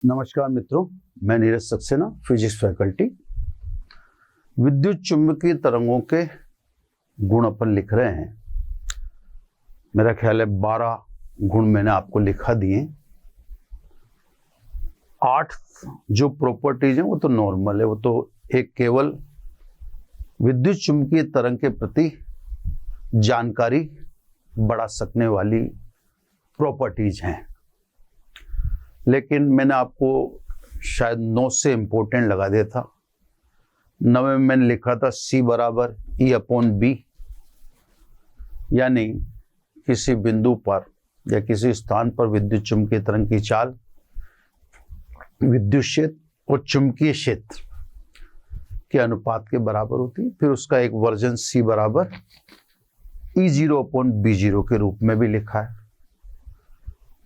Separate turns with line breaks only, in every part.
नमस्कार मित्रों, मैं नीरज सक्सेना, फिजिक्स फैकल्टी। विद्युत चुंबकीय तरंगों के गुण अपन लिख रहे हैं। मेरा ख्याल है 12 गुण मैंने आपको लिखा दिए। 8 जो प्रॉपर्टीज हैं वो तो नॉर्मल है, वो तो एक केवल विद्युत चुंबकीय तरंग के प्रति जानकारी बढ़ा सकने वाली प्रॉपर्टीज हैं। लेकिन मैंने आपको शायद 9 से इंपॉर्टेंट लगा दिया था। 9 में मैंने लिखा था C बराबर E/B, यानी किसी बिंदु पर या किसी स्थान पर विद्युत चुंबकीय तरंग की चाल विद्युत क्षेत्र और चुंबकीय क्षेत्र के अनुपात के बराबर होती है। फिर उसका एक वर्जन C बराबर E0/B0 के रूप में भी लिखा है।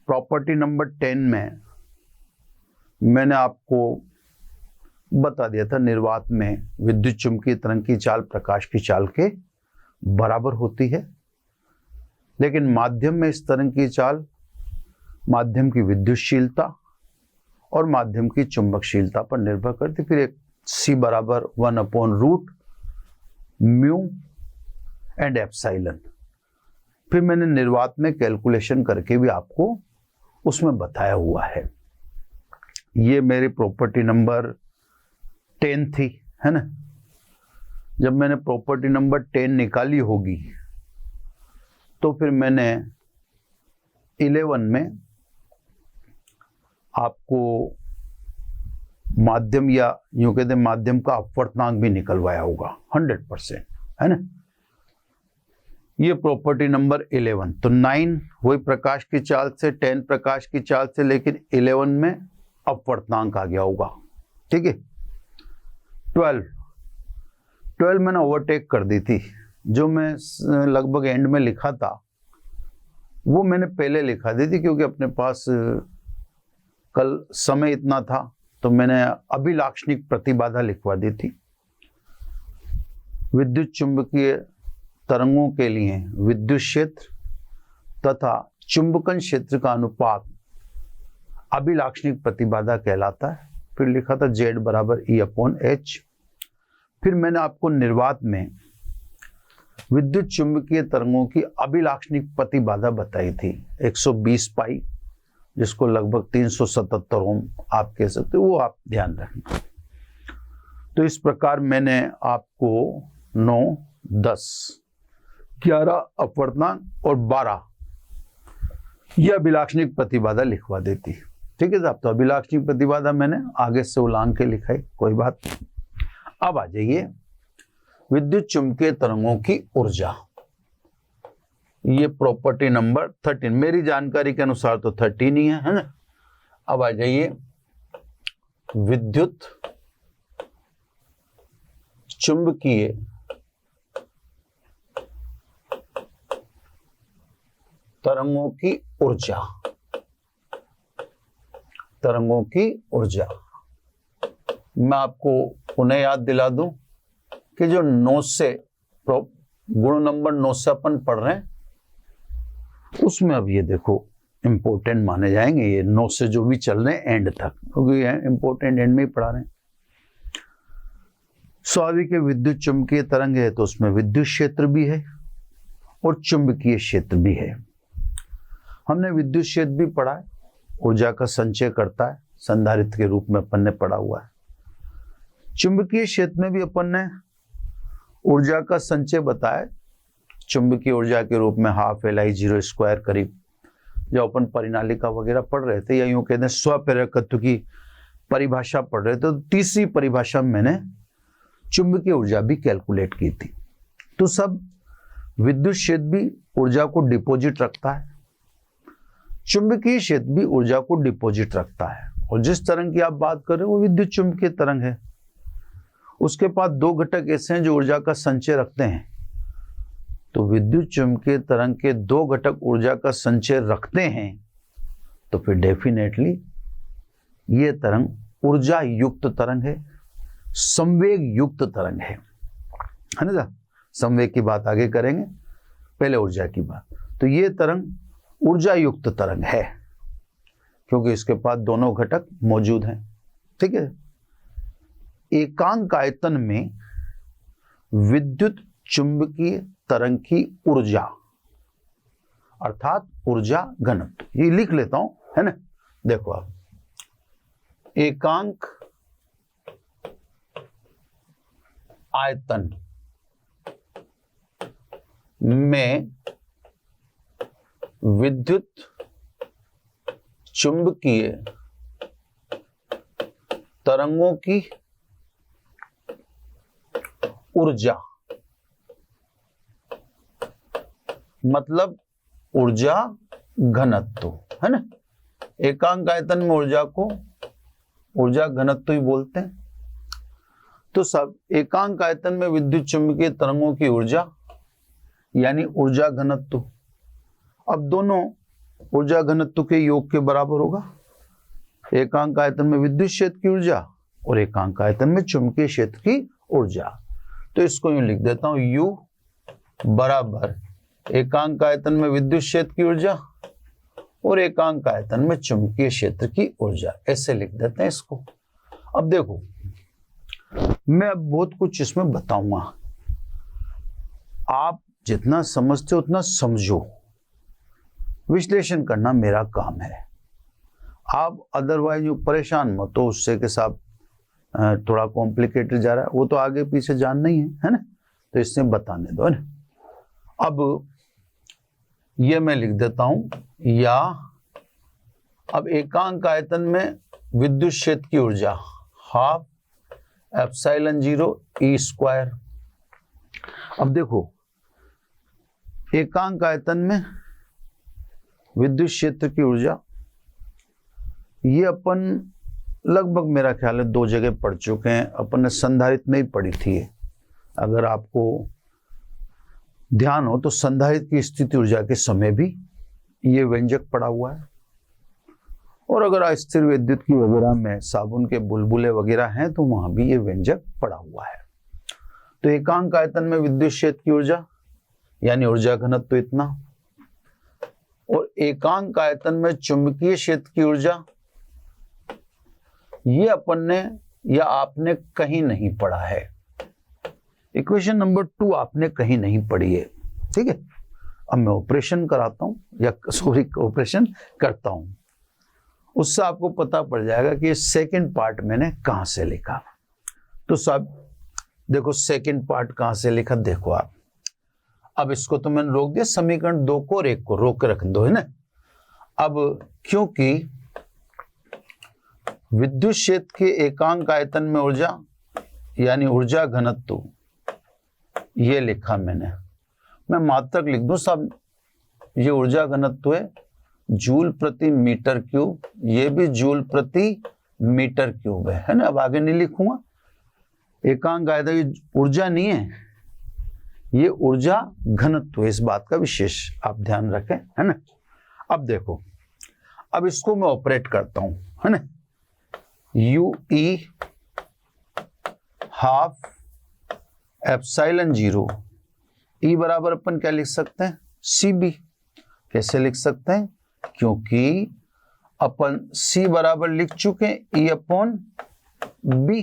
प्रॉपर्टी नंबर 10 में मैंने आपको बता दिया था, निर्वात में विद्युत चुंबकीय तरंग की चाल प्रकाश की चाल के बराबर होती है, लेकिन माध्यम में इस तरंग की चाल माध्यम की विद्युतशीलता और माध्यम की चुंबकशीलता पर निर्भर करती। फिर एक C बराबर 1/√μ एंड एप्सिलॉन। फिर मैंने निर्वात में कैलकुलेशन करके भी आपको उसमें बताया हुआ है। ये मेरी प्रॉपर्टी नंबर 10 थी, है ना। जब मैंने प्रॉपर्टी नंबर 10 निकाली होगी तो फिर मैंने 11 में आपको माध्यम, या यूं कहते हैं माध्यम का अपवर्तनांक भी निकलवाया होगा 100%, है ना। ये प्रॉपर्टी नंबर 11। तो 9 वही प्रकाश की चाल से, 10 प्रकाश की चाल से, लेकिन 11 में अपवर्तनांक आ गया होगा, ठीक है। 12 मैंने ओवरटेक कर दी थी। जो मैं लगभग एंड में लिखा था वो मैंने पहले लिखा दी थी, क्योंकि अपने पास कल समय इतना था तो मैंने अभिलाक्षणिक प्रतिबाधा लिखवा दी थी। विद्युत चुंबकीय तरंगों के लिए विद्युत क्षेत्र तथा चुंबकन क्षेत्र का अनुपात अभिलाक्षणिक प्रतिबाधा कहलाता है। फिर लिखा था Z बराबर E/H। फिर मैंने आपको निर्वात में विद्युत चुंबकीय तरंगों की अभिलाक्षणिक प्रतिबाधा बताई थी 120 पाई, जिसको लगभग 377 ओम आप कह सकते हो, वो आप ध्यान रखना। तो इस प्रकार मैंने आपको 9, 10, 11 अपवर्तनांक और 12 यह अभिलाक्षणिक प्रतिबाधा लिखवा देती, ठीक है साहब। तो अभिलाक्षणिक प्रतिबाधा मैंने आगे से उलांग के लिखा है, कोई बात। अब आ जाइए विद्युत चुंबकीय तरंगों की ऊर्जा। ये प्रॉपर्टी नंबर 13, मेरी जानकारी के अनुसार तो 13 ही है ना। अब आ जाइए विद्युत चुंबकीय तरंगों की ऊर्जा। तरंगों की ऊर्जा मैं आपको पुनः याद दिला दूं कि जो 9 से गुण नंबर 9 से अपन पढ़ रहे हैं उसमें अब ये देखो इंपॉर्टेंट माने जाएंगे। ये 9 से जो भी चल रहे हैं एंड तक, क्योंकि इंपॉर्टेंट एंड में ही पढ़ा रहे हैं। स्वाभाविक विद्युत चुंबकीय तरंग है तो उसमें विद्युत क्षेत्र भी है और चुंबकीय क्षेत्र भी है। हमने विद्युत क्षेत्र भी पढ़ा है, ऊर्जा का संचय करता है, संधारित्र के रूप में अपन ने पढ़ा हुआ है। चुंबकीय क्षेत्र में भी अपन ने ऊर्जा का संचय बताया, चुंबकीय ऊर्जा के रूप में 12LI02 करीब। जब अपन परिनालिका वगैरह पढ़ रहे थे, या यूं कहते हैं स्वप्रेरकत्व की परिभाषा पढ़ रहे थे, तो तीसरी परिभाषा में मैंने चुंबकीय ऊर्जा भी कैलकुलेट की थी। तो सब विद्युत क्षेत्र भी ऊर्जा को डिपॉजिट रखता है, चुंबकीय क्षेत्र भी ऊर्जा को डिपॉजिट रखता है। और जिस तरंग की आप बात कर रहे हो वो विद्युत चुंबकीय तरंग है। उसके पास 2 घटक ऐसे हैं जो ऊर्जा का संचय रखते हैं। तो विद्युत चुंबकीय तरंग के 2 घटक ऊर्जा का संचय रखते हैं, तो फिर डेफिनेटली ये तरंग ऊर्जा युक्त तरंग है, संवेग युक्त तरंग है ना। संवेग की बात आगे करेंगे, पहले ऊर्जा की बात। तो ये तरंग ऊर्जा युक्त तरंग है, क्योंकि इसके पास दोनों घटक मौजूद हैं। ठीक है। एकांक आयतन में विद्युत चुंबकीय तरंग की ऊर्जा अर्थात ऊर्जा घनत्व, ये लिख लेता हूं, है ना। देखो आप, एकांक आयतन में विद्युत चुंबकीय तरंगों की ऊर्जा, मतलब ऊर्जा घनत्व, है ना। एकांक आयतन में ऊर्जा को ऊर्जा घनत्व ही बोलते हैं। तो सब एकांक आयतन में विद्युत चुंबकीय तरंगों की ऊर्जा यानी ऊर्जा घनत्व, अब दोनों ऊर्जा घनत्व के योग के बराबर होगा। एकांक आयतन में विद्युत क्षेत्र की ऊर्जा और एकांक आयतन में चुंबकीय क्षेत्र की ऊर्जा। तो इसको यूं लिख देता हूं, U बराबर एकांक आयतन में विद्युत क्षेत्र की ऊर्जा और एकांक आयतन में चुंबकीय क्षेत्र की ऊर्जा, ऐसे लिख देते हैं इसको। अब देखो, मैं अब बहुत कुछ इसमें बताऊंगा, आप जितना समझते हो उतना समझो, विश्लेषण करना मेरा काम है। आप अदरवाइज परेशान मत हो उससे कि साहब थोड़ा कॉम्प्लिकेटेड जा रहा है, वो तो आगे पीछे जानना ही है ना, तो इससे बताने दो, है ना। अब ये मैं लिख देता हूं, या अब एकांक आयतन में विद्युत क्षेत्र की ऊर्जा हाफ एप्सिलॉन 0 E स्क्वायर। अब देखो, एकांक आयतन में विद्युत क्षेत्र की ऊर्जा, ये अपन लगभग मेरा ख्याल है 2 जगह पढ़ चुके हैं। अपन ने संधारित्र में ही पढ़ी थी। अगर आपको ध्यान हो तो संधारित्र की स्थिति ऊर्जा के समय भी ये व्यंजक पड़ा हुआ है, और अगर अस्थिर विद्युत की वगैरह में साबुन के बुलबुले वगैरह हैं तो वहां भी ये व्यंजक पड़ा हुआ है। तो एकांक आयतन में विद्युत क्षेत्र की ऊर्जा यानी ऊर्जा घनत्व तो इतना, और एकांक आयतन में चुंबकीय क्षेत्र की ऊर्जा, ये अपन ने या आपने कहीं नहीं पढ़ा है। इक्वेशन नंबर 2 आपने कहीं नहीं पढ़ी है। ठीक है। अब मैं ऑपरेशन कराता हूं, या सॉरी ऑपरेशन करता हूं, उससे आपको पता पड़ जाएगा कि सेकंड पार्ट मैंने कहां से लिखा। तो सब देखो, सेकंड पार्ट कहां से लिखा, देखो आप। अब इसको तो मैंने रोक दिया, समीकरण 2 को और 1 को रोक के रख दो, है ना। अब क्योंकि विद्युत क्षेत्र के एकांक आयतन में ऊर्जा यानी ऊर्जा घनत्व, ये लिखा मैं मात्रक लिख दूं सब, ये ऊर्जा घनत्व है जूल प्रति मीटर क्यूब, ये भी जूल प्रति मीटर क्यूब है ना। अब आगे नहीं लिखूंगा, एकांक आयतन की ऊर्जा नहीं है, ये ऊर्जा घनत्व है, इस बात का विशेष आप ध्यान रखें, है ना। अब देखो, अब इसको मैं ऑपरेट करता हूं, है ना। UE हाफ एप्सिलॉन 0 E बराबर अपन क्या लिख सकते हैं, CB। कैसे लिख सकते हैं, क्योंकि अपन C बराबर लिख चुके हैं E अपॉन B,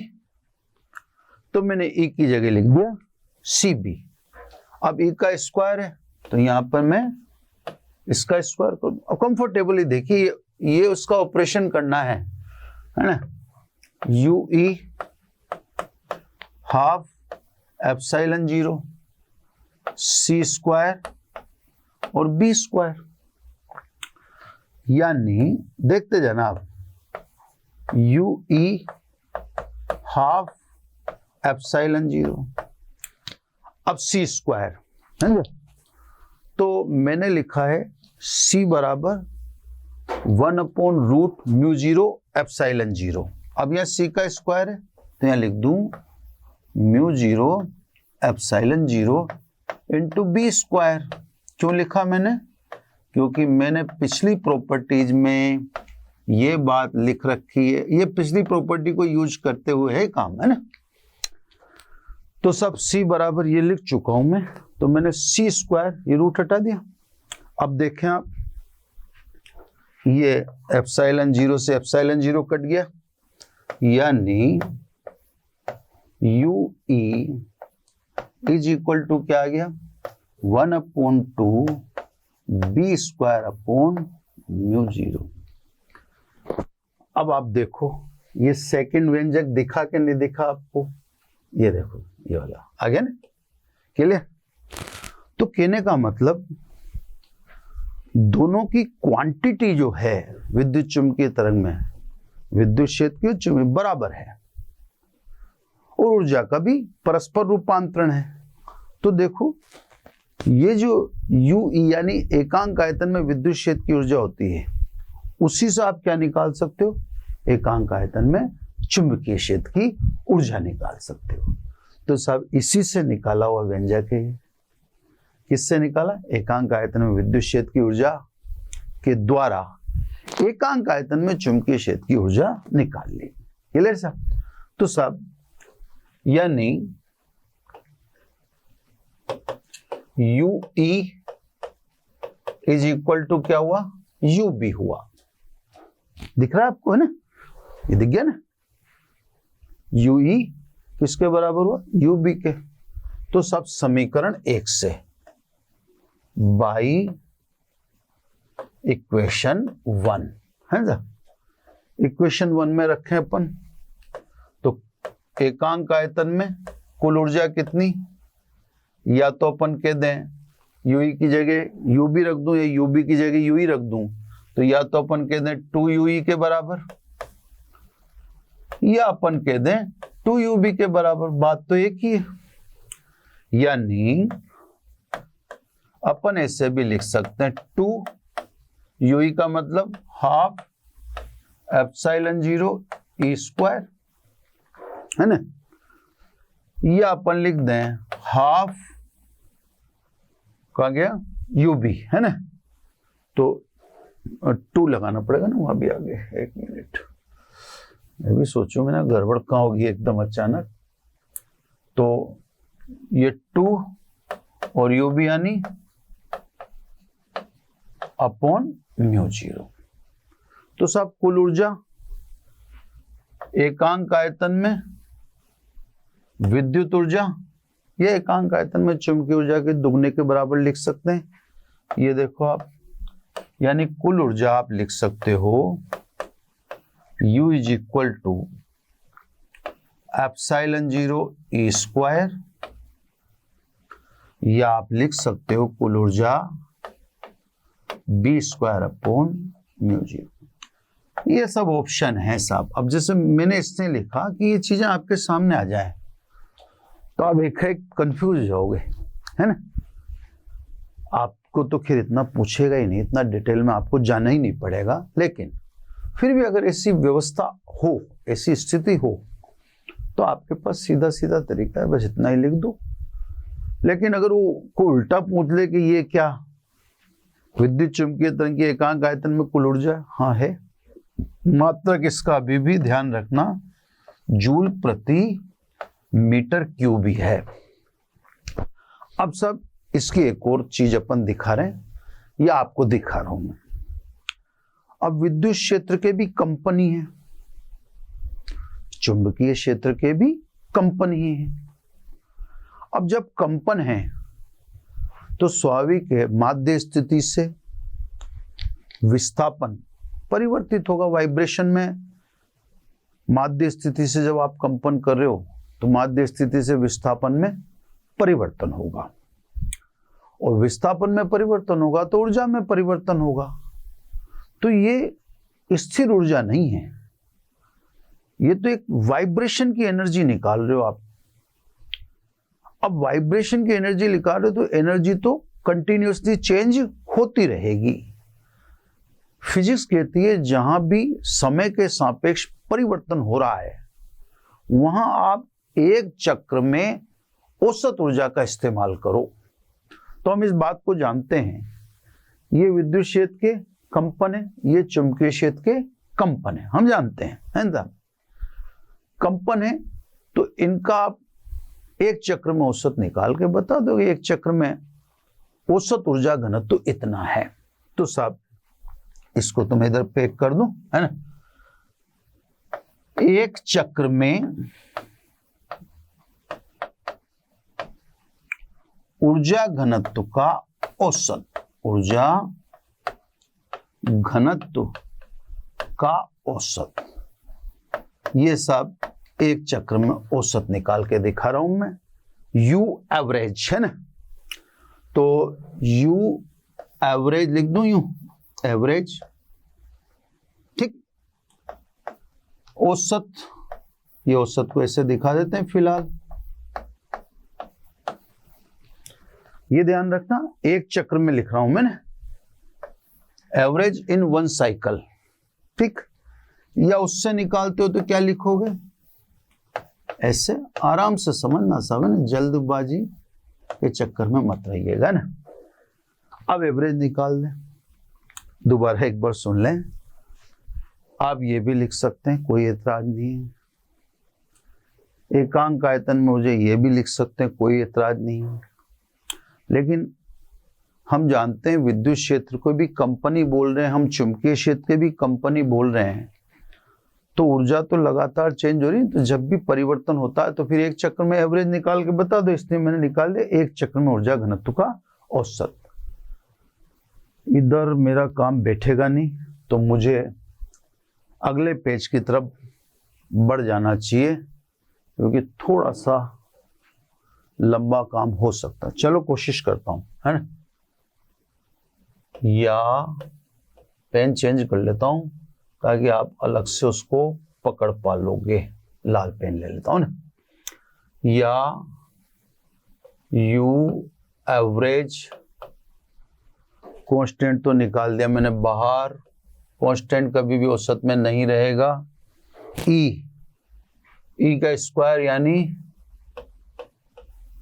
तो मैंने E की जगह लिख दिया CB। अब E का स्क्वायर है तो यहां पर मैं इसका स्क्वायर कर दूं। अब कंफर्टेबली देखिए, ये उसका ऑपरेशन करना है ना। UE half epsilon 0 C square और B स्क्वायर, यानी देखते जाना आप, UE हाफ एप्सिलॉन 0 अब C स्क्वायर, है ना। तो मैंने लिखा है C बराबर 1/√μ0 एप्सिलॉन 0। अब यहां C का स्क्वायर है तो यहां लिख दूं μ0 एप्सिलॉन 0 इंटू B स्क्वायर। क्यों लिखा मैंने, क्योंकि मैंने पिछली प्रॉपर्टीज में ये बात लिख रखी है, ये पिछली प्रॉपर्टी को यूज करते हुए है काम, है ना। तो सब C बराबर ये लिख चुका हूं मैं, तो मैंने C स्क्वायर ये रूट हटा दिया। अब देखें आप, ये एप्सिलॉन 0 से एप्सिलॉन 0 कट गया, यानी UE इज इक्वल टू क्या आ गया 1/2 b स्क्वायर अपॉन म्यू 0। अब आप देखो ये सेकंड व्यंजक दिखा कि नहीं दिखा आपको, ये देखो ये वाला आ गया ना, क्लियर। तो कहने का मतलब दोनों की क्वांटिटी जो है विद्युत चुंबकीय तरंग में विद्युत क्षेत्र की चुंबकीय बराबर है और ऊर्जा का भी परस्पर रूपांतरण है। तो देखो ये जो UE यानी एकांक आयतन में विद्युत क्षेत्र की ऊर्जा होती है, उसी से आप क्या निकाल सकते हो, एकांक आयतन में चुंबकीय क्षेत्र की ऊर्जा निकाल सकते हो। तो सब इसी से निकाला हुआ व्यंजक है। किससे निकाला, एकांक आयतन में विद्युत क्षेत्र की ऊर्जा के द्वारा एकांक आयतन में चुंबकीय क्षेत्र की ऊर्जा निकाल ली। क्लियर साहब। तो सब यानी UE इज इक्वल टू क्या हुआ, UB हुआ। दिख रहा है आपको, है ना, ये दिख गया ना। UE किसके बराबर हुआ, UB के। तो सब समीकरण 1 से बाई इक्वेशन 1 है ना, इक्वेशन 1 में रखें अपन। तो एकांक आयतन में कुल ऊर्जा कितनी, या तो अपन कह दें UE की जगह UB रख दूं या UB की जगह UE रख दूं, तो या तो अपन कह दें 2UE के बराबर या अपन कह दें 2UB के बराबर, बात तो एक ही है। यानी अपन ऐसे भी लिख सकते हैं 2UE का मतलब हाफ एप्सिलॉन 0 E स्क्वायर, है ना, या अपन लिख दें हाफ कहा गया UB, है ना। तो 2 लगाना पड़ेगा ना, वहां भी आगे। एक मिनट, मैं भी सोचूं मैं ना गड़बड़ कहाँ होगी एकदम अचानक। तो ये 2 और UB यानी अपॉन म्यू 0। तो सब कुल ऊर्जा एकांक आयतन में विद्युत ऊर्जा ये एकांक आयतन में चुंबकीय ऊर्जा के दुगने के बराबर लिख सकते हैं। ये देखो आप, यानी कुल ऊर्जा आप लिख सकते हो U is equal to epsilon 0 E square, या आप लिख सकते हो कुल ऊर्जा B स्क्वायर अपॉन म्यू 0। ये सब ऑप्शन है साहब। अब जैसे मैंने इसने लिखा कि ये चीजें आपके सामने आ जाए तो आप एक कंफ्यूज जाओगे, है ना। आपको तो खैर इतना पूछेगा ही नहीं, इतना डिटेल में आपको जाना ही नहीं पड़ेगा, लेकिन फिर भी अगर ऐसी व्यवस्था हो, ऐसी स्थिति हो, तो आपके पास सीधा सीधा तरीका है, बस इतना ही लिख दो। लेकिन अगर वो को उल्टा पूछ ले कि ये क्या विद्युत चुंबकीय तरंग की एकांक आयतन में कुल ऊर्जा, हाँ है, मात्रक इसका अभी भी ध्यान रखना जूल प्रति मीटर क्यूब ही है। अब सब इसकी एक और चीज अपन दिखा रहे हैं, या आपको दिखा रहा हूं मैं। अब विद्युत क्षेत्र के भी कंपन ही है, चुंबकीय क्षेत्र के भी कंपन ही है। अब जब कंपन है तो स्वाभाविक है माध्य स्थिति से विस्थापन परिवर्तित होगा। वाइब्रेशन में माध्य स्थिति से जब आप कंपन कर रहे हो तो माध्य स्थिति से विस्थापन में परिवर्तन होगा, और विस्थापन में परिवर्तन होगा तो ऊर्जा में परिवर्तन होगा। तो ये स्थिर ऊर्जा नहीं है, ये तो एक वाइब्रेशन की एनर्जी निकाल रहे हो आप। अब वाइब्रेशन की एनर्जी निकाल रहे हो तो एनर्जी तो कंटिन्यूसली चेंज होती रहेगी। फिजिक्स कहती है जहां भी समय के सापेक्ष परिवर्तन हो रहा है वहां आप एक चक्र में औसत ऊर्जा का इस्तेमाल करो। तो हम इस बात को जानते हैं, ये विद्युत क्षेत्र के कंपन है, ये चुंबकीय क्षेत्र के कंपन है, हम जानते हैं, है ना। कंपन है तो इनका आप एक चक्र में औसत निकाल के बता दो, एक चक्र में औसत ऊर्जा घनत्व तो इतना है। तो साहब इसको तो मैं इधर पैक कर दूं, है ना। एक चक्र में ऊर्जा घनत्व का औसत, ऊर्जा घनत्व का औसत, ये सब एक चक्र में औसत निकाल के दिखा रहा हूं मैं। यू एवरेज है ना, तो यू एवरेज लिख दूं, यू एवरेज, ठीक। औसत, ये औसत को ऐसे दिखा देते हैं फिलहाल। ये ध्यान रखना, एक चक्र में लिख रहा हूं मैंने, एवरेज इन वन साइकिल, ठीक। या उससे निकालते हो तो क्या लिखोगे, ऐसे आराम से समझना सब है ना, जल्दबाजी के चक्कर में मत रहिएगा ना। अब एवरेज निकाल दें, दोबारा एक बार सुन लें। आप ये भी लिख सकते हैं, कोई एतराज नहीं है। एकांक आयतन में मुझे ये भी लिख सकते हैं, कोई एतराज नहीं है। लेकिन हम जानते हैं विद्युत क्षेत्र को भी कंपनी बोल रहे हैं, हम चुंबकीय क्षेत्र के भी कंपनी बोल रहे हैं, तो ऊर्जा तो लगातार चेंज हो रही है। तो जब भी परिवर्तन होता है तो फिर एक चक्र में एवरेज निकाल के बता दो, इसलिए मैंने निकाल दिया एक चक्र में ऊर्जा घनत्व का औसत। इधर मेरा काम बैठेगा नहीं, तो मुझे अगले पेज की तरफ बढ़ जाना चाहिए, क्योंकि थोड़ा सा लंबा काम हो सकता है। चलो कोशिश करता हूं, है ना, या पेन चेंज कर लेता हूं ताकि आप अलग से उसको पकड़ पा लोगे। लाल पेन ले लेता हूं ना, या यू एवरेज, कांस्टेंट तो निकाल दिया मैंने बाहर, कांस्टेंट कभी भी औसत में नहीं रहेगा। ई का स्क्वायर यानी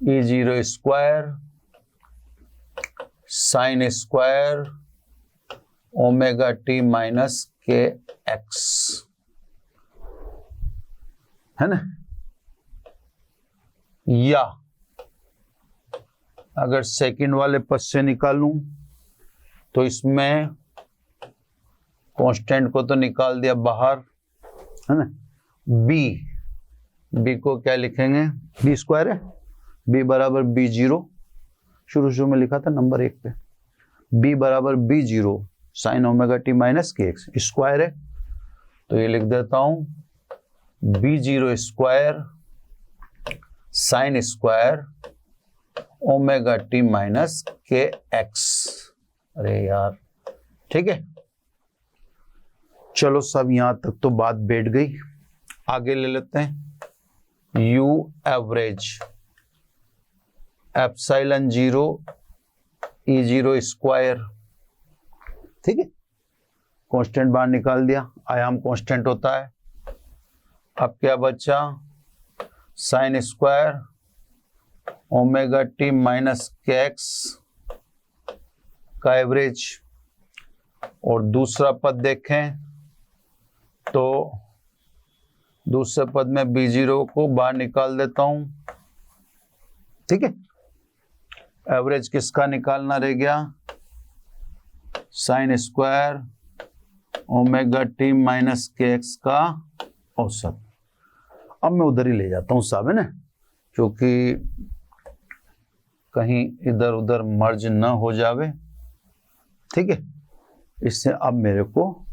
E0 square sine square omega T minus के एक्स, है ना। या अगर सेकंड वाले पद से निकालूं तो इसमें कांस्टेंट को तो निकाल दिया बाहर, है ना। बी को क्या लिखेंगे, बी स्क्वायर है, बी बराबर B0, शुरू में लिखा था नंबर 1 पे, बी बराबर B0 sine omega T minus के एक्स, स्क्वायर है तो ये लिख देता हूं B0 square sine square omega T minus के एक्स। अरे यार, ठीक है, चलो सब यहां तक तो बात बैठ गई। आगे ले लेते हैं, you average epsilon 0 E0 square, ठीक है। कांस्टेंट बाहर निकाल दिया, आयाम कांस्टेंट होता है। अब क्या बचा, sine square omega T minus के एक्स का एवरेज। और दूसरा पद देखें तो दूसरे पद में B0 को बाहर निकाल देता हूं, ठीक है। एवरेज किसका निकालना रह गया, sine square omega T minus के एक्स का औसत। अब मैं उधर ही ले जाता हूं साहब, है ना, क्योंकि कहीं इधर उधर मर्ज ना हो जावे, ठीक है। इससे अब मेरे को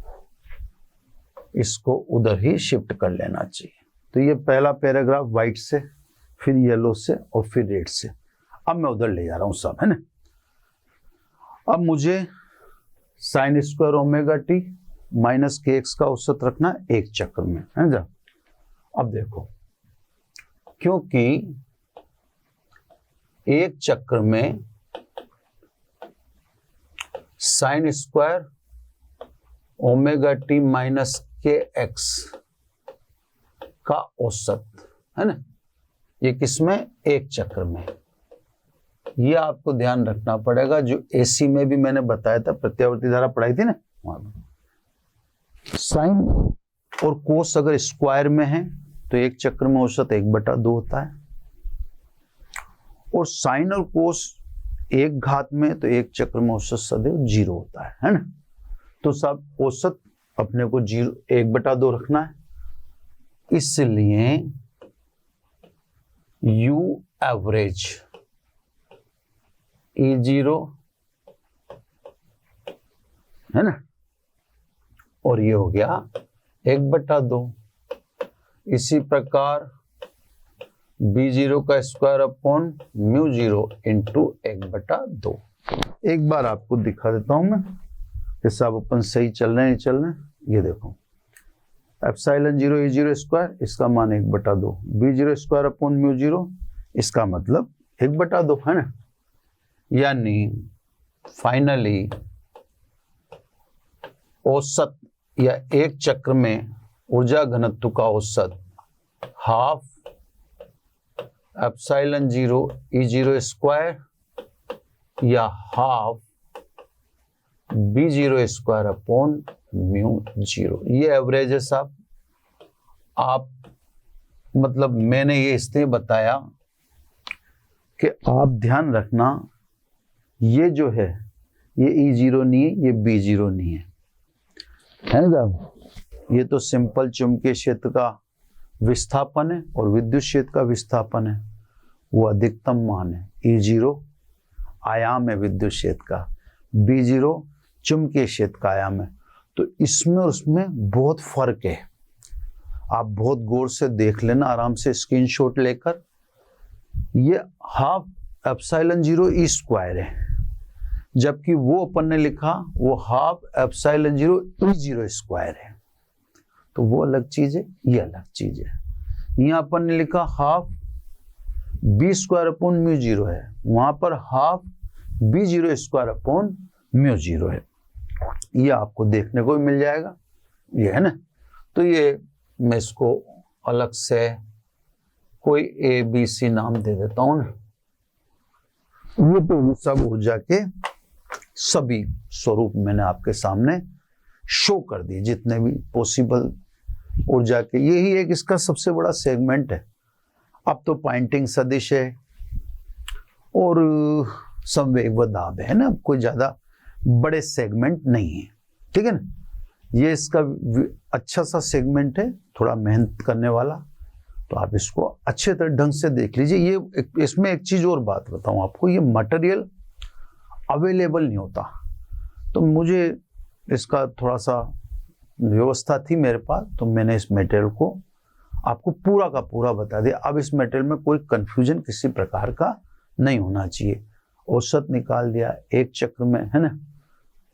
इसको उधर ही शिफ्ट कर लेना चाहिए। तो ये पहला पैराग्राफ व्हाइट से, फिर येलो से और फिर रेड से, अब मैं उधर ले जा रहा हूं साहब, है ना। अब मुझे sine square omega T minus के एक्स का औसत रखना एक चक्र में, है ना। अब देखो, क्योंकि एक चक्र में sine square omega T minus के एक्स का औसत, है ना, ये किसमें, एक चक्र में। ये आपको ध्यान रखना पड़ेगा, जो एसी में भी मैंने बताया था, प्रत्यावर्ती धारा पढ़ाई थी ना, साइन और कोस अगर स्क्वायर में है तो एक चक्र में औसत 1/2 होता है, और साइन और कोस एक घात में तो एक चक्र में औसत सदैव 0 होता है ना। तो सब औसत अपने को 1/2 रखना है, इसलिए U एवरेज E0 है ना, और ये हो गया 1/2। इसी प्रकार B0 का स्क्वायर अपॉन μ0 इंटू 1/2। एक बार आपको दिखा देता हूं मैं कि सब अपन सही चल रहे हैं नहीं चल रहे हैं। ये देखो एप्सिलॉन 0 E0 स्क्वायर, इसका मान 1/2, B0 स्क्वायर अपॉन μ0, इसका मतलब 1/2 है ना। यानी फाइनली औसत या एक चक्र में ऊर्जा घनत्व का औसत हाफ एप्सिलॉन 0 E0 स्क्वायर या हाफ B0 स्क्वायर अपॉन μ0, ये एवरेज है साहब। आप मतलब मैंने ये इसलिए बताया कि आप ध्यान रखना, ये जो है ये E0 नहीं है, ये B0 नहीं है, है ना साहब। ये तो सिंपल चुंबकीय क्षेत्र का विस्थापन है और विद्युत क्षेत्र का विस्थापन है, वो अधिकतम मान है। E0 आयाम है विद्युत क्षेत्र का, B0 चुंबकीय क्षेत्र का आयाम है। तो इसमें और उसमें बहुत फर्क है। आप बहुत गौर से देख लेना, आराम से स्क्रीनशॉट लेकर। ये हाफ एप्सिलॉन 0 E स्क्वायर है, जबकि वो अपन ने लिखा वो हाफ एप्सिलॉन 0 E0 स्क्वायर है। तो वो अलग चीज है, ये अलग चीज है। यहाँ अपन ने लिखा हाफ B स्क्वायर अपॉन μ0 है, वहां पर हाफ B0 स्क्वायर अपॉन μ0 है। ये आपको देखने को भी मिल जाएगा, ये है ना। तो ये मैं इसको अलग से कोई ABC नाम दे देता हूं ना। ये तो सब ऊर्जा के सभी स्वरूप मैंने आपके सामने शो कर दिए, जितने भी पॉसिबल ऊर्जा के। यही एक इसका सबसे बड़ा सेगमेंट है। अब तो पॉइंटिंग सदिश है और संवेग व दाब है ना, कोई ज्यादा बड़े सेगमेंट नहीं है, ठीक है ना। ये इसका अच्छा सा सेगमेंट है, थोड़ा मेहनत करने वाला, तो आप इसको अच्छे तरह ढंग से देख लीजिए। ये इसमें एक चीज और बात बताऊं आपको, ये मटेरियल अवेलेबल नहीं होता, तो मुझे इसका थोड़ा सा व्यवस्था थी मेरे पास, तो मैंने इस मटेरियल को आपको पूरा का पूरा बता दिया। अब इस मटेरियल में कोई कंफ्यूजन किसी प्रकार का नहीं होना चाहिए। औसत निकाल दिया एक चक्र में, है ना,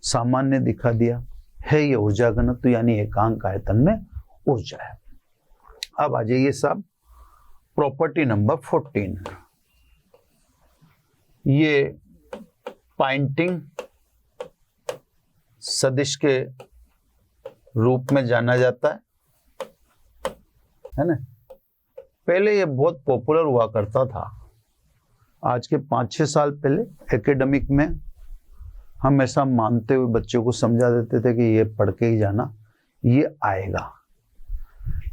सामान्य दिखा दिया है, ये ऊर्जा घनत्व यानी एकांक आयतन में ऊर्जा है। अब आ जाइए साहब प्रॉपर्टी नंबर 14। ये पॉइंटिंग सदिश के रूप में जाना जाता है ना। पहले ये बहुत पॉपुलर हुआ करता था। आज के 5-6 साल पहले एकेडमिक में हम ऐसा मानते हुए बच्चों को समझा देते थे कि ये पढ़ के ही जाना, ये आएगा।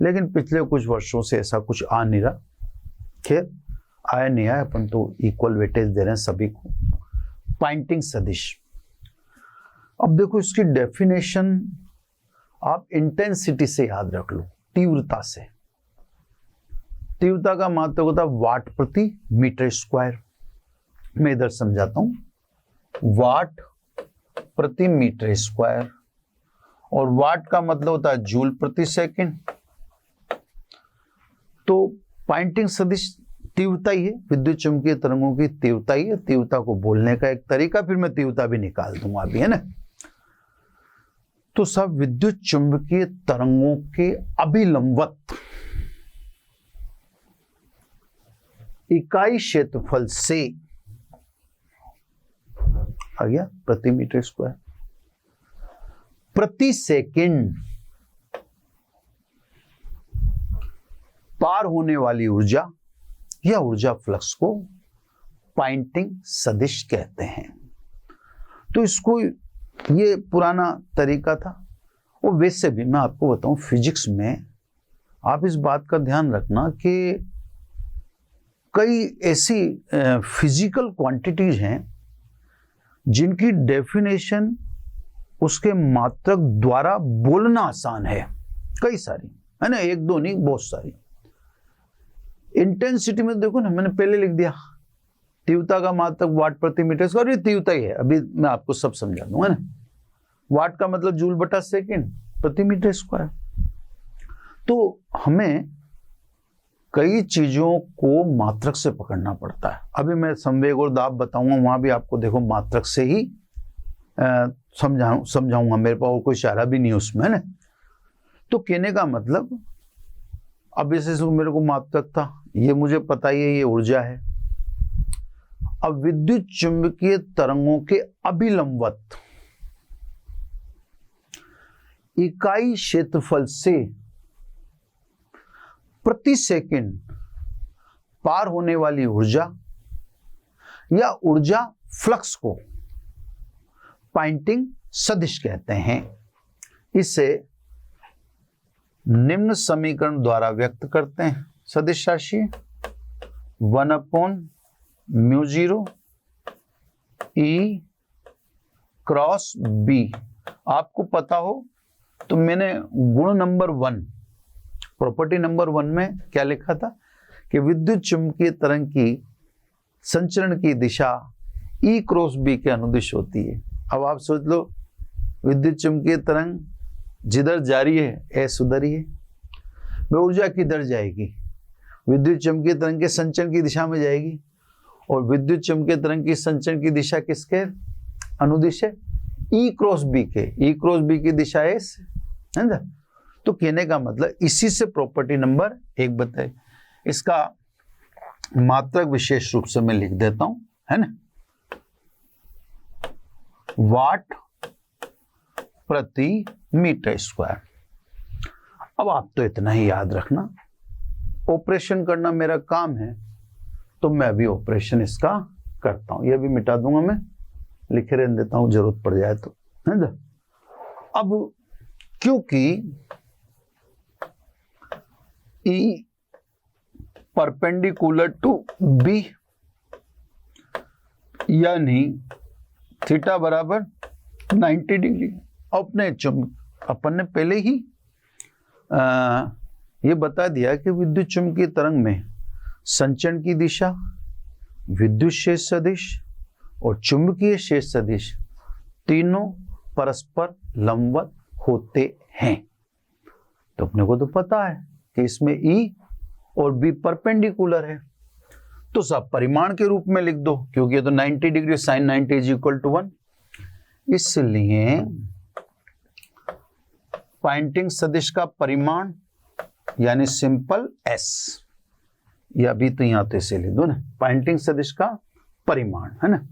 लेकिन पिछले कुछ वर्षों से ऐसा कुछ आ नहीं रहा। खैर आया नहीं आया, अपन तो इक्वल वेटेज दे रहे हैं सभी को। पॉइंटिंग सदिश, अब देखो इसकी डेफिनेशन आप इंटेंसिटी से याद रख लो, तीव्रता से। तीव्रता का मात्रक होता है वाट प्रति मीटर स्क्वायर। मैं इधर समझाता हूं, वाट प्रति मीटर स्क्वायर, और वाट का मतलब होता है जूल प्रति सेकंड। तो पॉइंटिंग सदिश तीव्रता ही है, विद्युत चुंबकीय तरंगों की तीव्रता ही है। तीव्रता को बोलने का एक तरीका, फिर मैं तीव्रता भी निकाल दूंगा अभी, है ना। तो सब विद्युत चुंबकीय तरंगों के अभिलंबवत इकाई क्षेत्रफल से आ गया प्रति मीटर स्क्वायर, प्रति सेकंड पार होने वाली ऊर्जा या ऊर्जा फ्लक्स को पॉइंटिंग सदिश कहते हैं। तो इसको ये पुराना तरीका था। और वैसे भी मैं आपको बताऊं, फिजिक्स में आप इस बात का ध्यान रखना कि कई ऐसी फिजिकल क्वांटिटीज हैं जिनकी डेफिनेशन उसके मात्रक द्वारा बोलना आसान है। कई सारी है ना, एक दो नहीं, बहुत सारी। इंटेंसिटी में देखो ना, मैंने पहले लिख दिया तीव्रता का मात्रक वाट प्रति मीटर स्क्वायर, ये तीव्रता ही है, अभी मैं आपको सब समझा दूंगा ना। वाट का मतलब जूल बटा सेकेंड प्रति मीटर स्क्वायर। तो हमें कई चीजों को मात्रक से पकड़ना पड़ता है। अभी मैं संवेग और दाब बताऊंगा, वहां भी आपको देखो मात्रक से ही समझाऊंगा, मेरे पास और कोई इशारा भी नहीं उसमें ना। तो कहने का मतलब, अब इसे मेरे को मात्रक था, ये मुझे पता ही है, ये ऊर्जा है। अब विद्युत चुंबकीय तरंगों के अभिलंबवत इकाई क्षेत्रफल से प्रति सेकंड पार होने वाली ऊर्जा या ऊर्जा फ्लक्स को पॉइंटिंग सदिश कहते हैं। इसे निम्न समीकरण द्वारा व्यक्त करते हैं। सदिश राशि 1/μ0 E क्रॉस B। आपको पता हो तो मैंने गुण नंबर 1, प्रॉपर्टी नंबर 1 में क्या लिखा था कि विद्युत चुंबकीय तरंग की संचरण की दिशा E क्रॉस B के अनुदिश होती है। अब आप सोच लो, विद्युत चुंबकीय तरंग जिधर जा रही है S उधर ही है, वह ऊर्जा किधर जाएगी? विद्युत चुंबकीय तरंग के संचरण की दिशा में जाएगी, और विद्युत चुंबकीय तरंग की संचरण की दिशा किसके अनुदिश है? E क्रॉस B के। E क्रॉस B की दिशा S है ना। तो कहने का मतलब इसी से प्रॉपर्टी नंबर 1 बताए। इसका मात्रक विशेष रूप से मैं लिख देता हूं, है ना, वाट प्रति मीटर स्क्वायर। अब आप तो इतना ही याद रखना, ऑपरेशन करना मेरा काम है, तो मैं भी ऑपरेशन इसका करता हूं। यह भी मिटा दूंगा, मैं लिखे रहने देता हूं, जरूरत पड़ जाए तो, है ना। अब क्योंकि E परपेंडिकुलर टू B यानी थीटा बराबर 90 डिग्री। अपन ने पहले ही ये बता दिया कि विद्युत चुंबकीय तरंग में संचरण की दिशा, विद्युत क्षेत्र सदिश और चुंबकीय क्षेत्र सदिश तीनों परस्पर लंबवत होते हैं। तो अपने को तो पता है कि इसमें E और B परपेंडिकुलर है, तो सब परिमाण के रूप में लिख दो, क्योंकि ये तो 90 degree, sine 90 is equal to 1। इसलिए पॉइंटिंग सदिश का परिमाण यानी सिंपल S, या अभी तो यहां तो इसे लिख दो ना, पॉइंटिंग सदिश का परिमाण, है ना।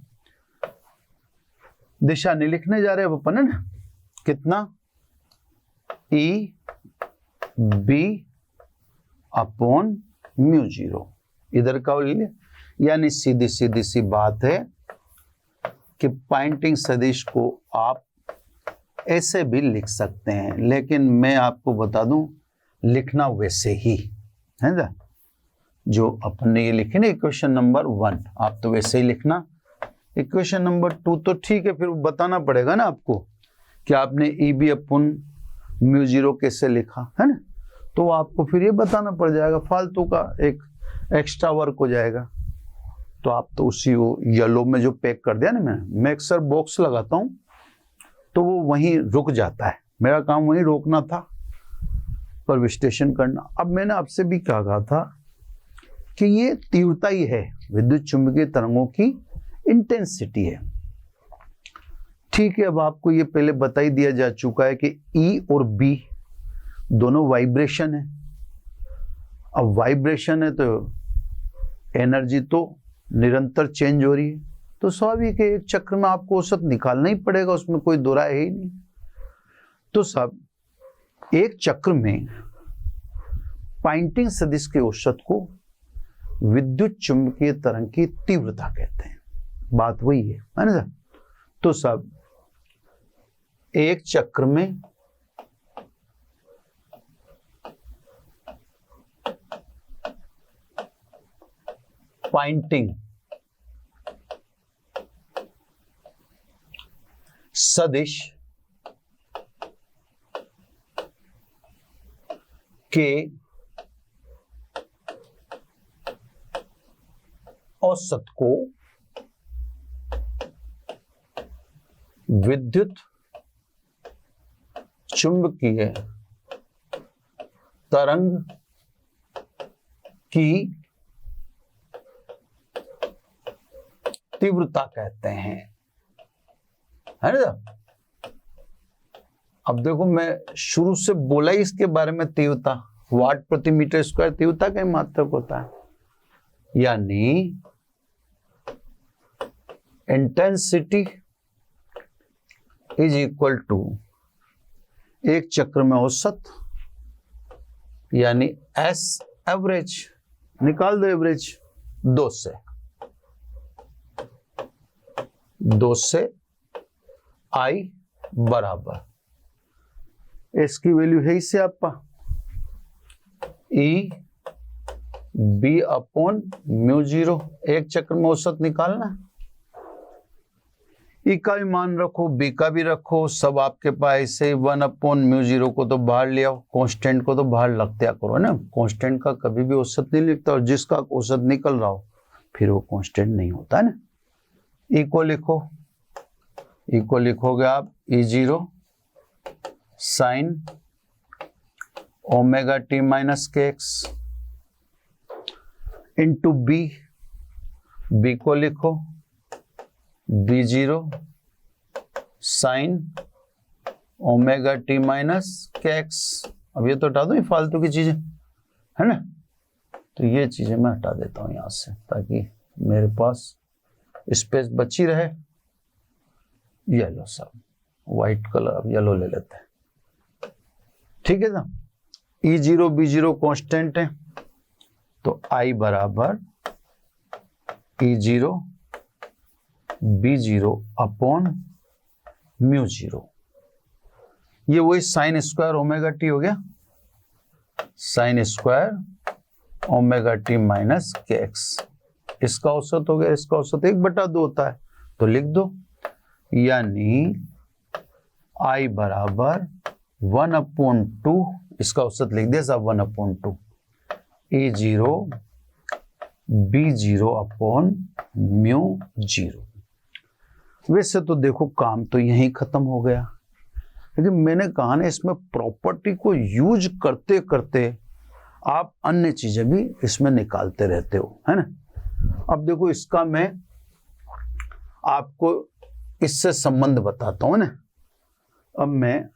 दिशा नहीं लिखने जा रहे अपन, है ना, कितना E B अपॉन μ0, इधर का ले, यानी सीधी सीधी सी बात है कि पॉइंटिंग सदिश को आप ऐसे भी लिख सकते हैं, लेकिन मैं आपको बता दूं लिखना वैसे ही है ना, जो अपन ने ये लिखे ना इक्वेशन नंबर 1, आप तो वैसे ही लिखना। इक्वेशन नंबर 2 तो ठीक है, फिर बताना पड़ेगा ना आपको कि आपने EB अपॉन μ0 कैसे लिखा, है ना, तो आपको फिर ये बताना पड़ जाएगा, फालतू का एक एक्स्ट्रा वर्क हो जाएगा। तो आप तो उसी वो येलो में जो पैक कर दिया ना, मैं अक्सर बॉक्स लगाता हूं तो वो वहीं रुक जाता है, मेरा काम वहीं रोकना था, पर विश्लेषण करना। अब मैंने आपसे भी कहा था कि ये तीव्रता ही है, विद्युत चुंबकीय तरंगों की इंटेंसिटी है। ठीक है, अब आपको ये पहले बता ही दिया जा चुका है कि E और B दोनों वाइब्रेशन है। अब वाइब्रेशन है तो एनर्जी तो निरंतर चेंज हो रही है, तो स्वाभाविक है एक चक्र में आपको औसत निकालना ही पड़ेगा, उसमें कोई दो राय है ही नहीं। तो सब एक चक्र में पॉइंटिंग सदिश के औसत को विद्युत चुंबकीय तरंग की तीव्रता कहते हैं, बात वही है ना। तो सब एक चक्र में पॉइंटिंग सदिश के औसत को विद्युत चुंबकीय तरंग की तीव्रता कहते हैं, है ना। अब देखो मैं शुरू से बोला ही इसके बारे में, तीव्रता वाट प्रति मीटर स्क्वायर तीव्रता का मात्रक होता है, यानी इंटेंसिटी इज इक्वल टू एक चक्र में औसत, यानी एस एवरेज, निकाल दो एवरेज 2 से आई बराबर, इसकी वैल्यू है इससे आपका ई बी अपॉन म्यू 0, एक चक्र में औसत निकालना, ई का भी मान रखो, बी का भी रखो, सब आपके पास ऐसे 1 अपॉन म्यू 0 को तो बाहर ले आओ, कांस्टेंट को तो बाहर लगते करो ना, कांस्टेंट का कभी भी औसत नहीं लिखता, और जिसका औसत निकल रहा हो फिर वो कांस्टेंट नहीं होता है ना। ई को लिखो, ई को लिखोगे आप E0 sine omega T minus के एक्स इंटू बी, बी को लिखो B0 sine omega T minus के एक्स। अब ये तो हटा दो, ये फालतू की चीजें है ना, तो ये चीजें मैं हटा देता हूं यहां से ताकि मेरे पास स्पेस बची रहे। येलो साहब, व्हाइट कलर, अब येलो ले लेते हैं, ठीक है ना। E0 B0 कांस्टेंट है, तो I बराबर E0 B0 अपॉन म्यू 0, ये वही साइन स्क्वायर ओमेगा टी हो गया, sine square omega T minus के एक्स, इसका औसत हो गया, इसका औसत 1/2 होता है, तो लिख दो, यानी I बराबर 1/2, इसका औसत लिख दिया साहब 1/2 E0 B0 अपॉन म्यू 0। वैसे तो देखो काम तो यहीं खत्म हो गया, लेकिन मैंने कहा ना इसमें प्रॉपर्टी को यूज करते करते आप अन्य चीजें भी इसमें निकालते रहते हो, है ना। अब देखो इसका मैं आपको इससे संबंध बताता हूं ना। अब मैं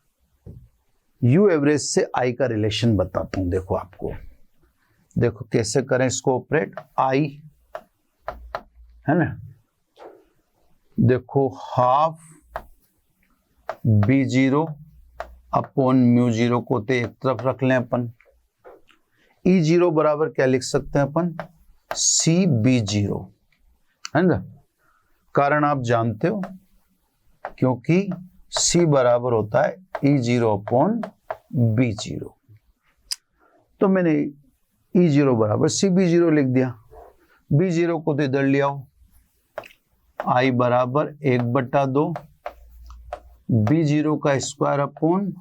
यू एवरेज से आई का रिलेशन बताता हूं, देखो आपको, देखो कैसे करें इसको ऑपरेट। आई है ना, देखो हाफ B0 अपॉन म्यू 0 को तो एक तरफ रख लें अपन, E0 बराबर क्या लिख सकते हैं अपन, CB0, है ना। कारण आप जानते हो, क्योंकि C बराबर होता है E0 अपॉन B0, तो मैंने E0 बराबर CB0 लिख दिया, B0 को तो इधर ले आओ, I बराबर 1/2 B0 का स्क्वायर अपॉन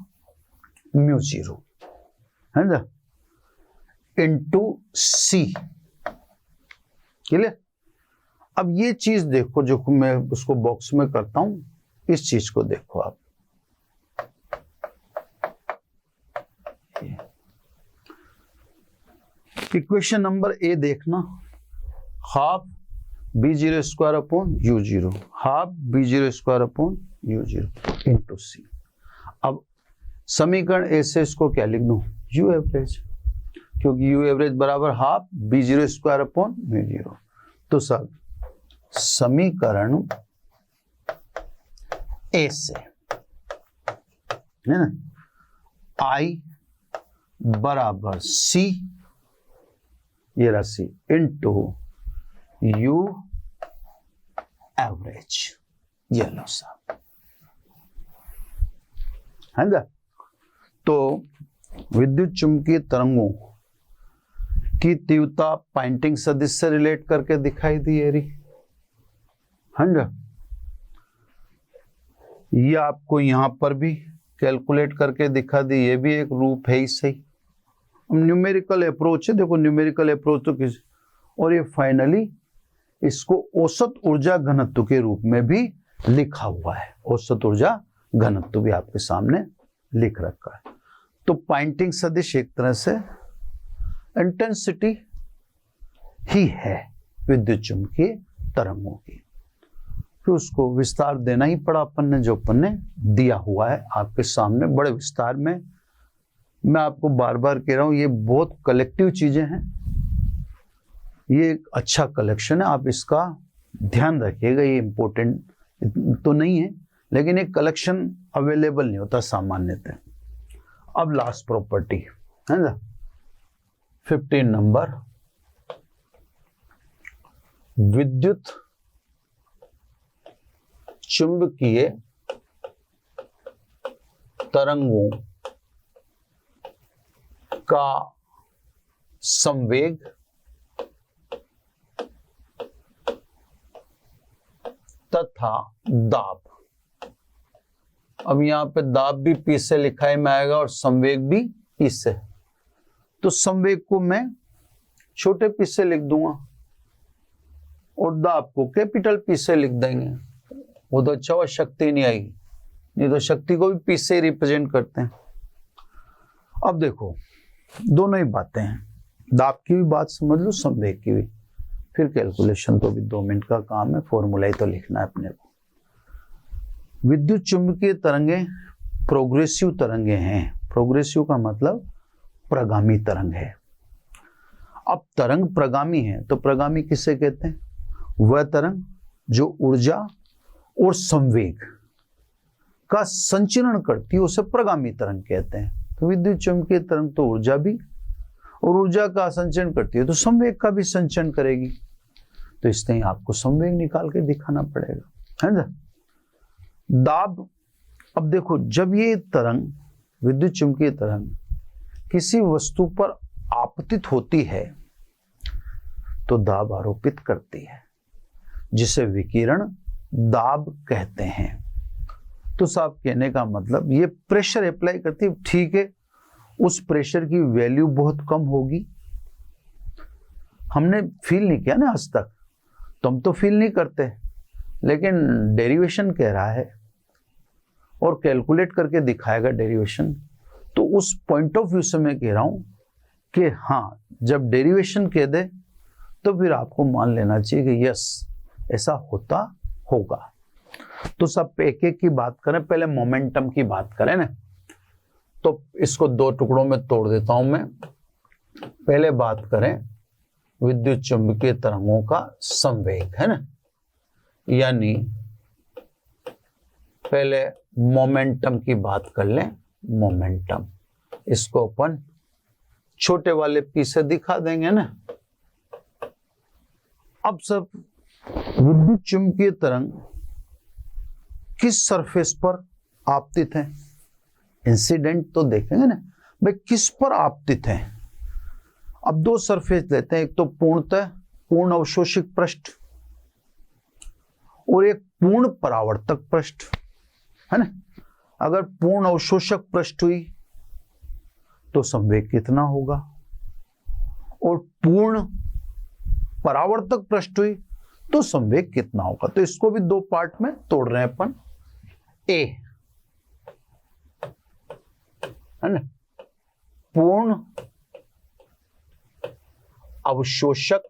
म्यू 0, है ना, इंटू C, क्लियर। अब ये चीज देखो जो मैं उसको बॉक्स में करता हूं, इस चीज को देखो आप, इक्वेशन नंबर ए देखना, half B0 square upon U0, half B0 square upon U0 into C। अब समीकरण ए से इसको क्या लिख दूं, U एवरेज, क्योंकि U एवरेज बराबर half B0 square upon mu 0। तो सब समीकरण ए से है ना, I बराबर C, ये राशि इंटू U एवरेज, ये लो साहब, है ना। तो विद्युत चुंबकीय तरंगों की तीव्रता पॉइंटिंग सदिश से रिलेट करके दिखाई दी है, ना। ये आपको यहां पर भी कैलकुलेट करके दिखा दी, ये भी एक रूप है ही सही, न्यूमेरिकल अप्रोच है, देखो न्यूमेरिकल अप्रोच तो किस, और ये फाइनली इसको औसत ऊर्जा घनत्व के रूप में भी लिखा हुआ है। औसत ऊर्जा घनत्व भी आपके सामने लिख रखा है। तो पॉइंटिंग सदिश एक तरह से इंटेंसिटी ही है विद्युत चुंबकीय तरंगों की। फिर उसको विस्तार देना ही पड़ा अपन ने, जो अपन ने दिया हुआ है आपके सामने बड़े विस्तार में। मैं आपको बार बार कह रहा हूं, ये बहुत कलेक्टिव चीजें हैं, ये एक अच्छा कलेक्शन है, आप इसका ध्यान रखिएगा। ये इंपॉर्टेंट तो नहीं है, लेकिन एक कलेक्शन अवेलेबल नहीं होता सामान्यतः। अब लास्ट प्रॉपर्टी है ना, 15 नंबर, विद्युत चुंबकीय तरंगों का संवेग तथा दाब। अब यहां पे दाब भी पी से लिखाई में आएगा और संवेग भी पी से। तो संवेग को मैं छोटे पी से लिख दूंगा और दाब को कैपिटल पी से लिख देंगे। वो तो अच्छा हुआ शक्ति नहीं आएगी, नहीं तो शक्ति को भी पी से ही रिप्रेजेंट करते हैं। अब देखो दोनों ही बातें हैं, दाब की भी बात समझ लो, संवेग की भी। फिर कैलकुलेशन तो भी 2 मिनट का काम है, फॉर्मूला ही तो लिखना है अपने को। विद्युत चुंबकीय तरंगे प्रोग्रेसिव तरंगे हैं। प्रोग्रेसिव का मतलब प्रगामी तरंग है। अब तरंग प्रगामी है तो प्रगामी किसे कहते हैं? वह तरंग जो ऊर्जा और संवेग का संचरण करती है उसे प्रगामी तरंग कहते हैं। तो विद्युत चुंबकीय तरंग तो ऊर्जा भी और ऊर्जा का संचरण करती है तो संवेग का भी संचरण करेगी। तो इसलिए आपको संवेग निकाल के दिखाना पड़ेगा, है ना। दाब, अब देखो जब ये तरंग विद्युत चुंबकीय तरंग किसी वस्तु पर आपतित होती है तो दाब आरोपित करती है, जिसे विकिरण दाब कहते हैं। तो साहब कहने का मतलब ये प्रेशर अप्लाई करती है, ठीक है, उस प्रेशर की वैल्यू बहुत कम होगी। हमने फील नहीं किया ना आज तक, तुम तो फील नहीं करते, लेकिन डेरिवेशन कह रहा है और कैलकुलेट करके दिखाएगा डेरिवेशन। तो उस पॉइंट ऑफ व्यू से मैं कह रहा हूं कि हाँ, जब डेरिवेशन कह दे तो फिर आपको मान लेना चाहिए कि यस ऐसा होता होगा। तो सब एक एक की बात करें, पहले मोमेंटम की बात करें ना, तो इसको 2 टुकड़ों में तोड़ देता हूं मैं। पहले बात करें विद्युत चुंबकीय तरंगों का संवेग, है ना, यानी पहले मोमेंटम की बात कर लें। मोमेंटम, इसको अपन छोटे वाले पी से दिखा देंगे ना। अब सब विद्युत चुंबकीय तरंग किस सरफेस पर आपतित है, इंसिडेंट तो देखेंगे ना भाई किस पर आपतित है। अब 2 सरफेस लेते हैं, एक तो पूर्णतः पूर्ण अवशोषित पृष्ठ और एक पूर्ण परावर्तक पृष्ठ, है ना। अगर पूर्ण अवशोषक पृष्ठ हुई तो संवेग कितना होगा, और पूर्ण परावर्तक पृष्ठ हुई तो संवेग कितना होगा। तो इसको भी 2 पार्ट में तोड़ रहे हैं अपन। ए, है ना, पूर्ण अवशोषक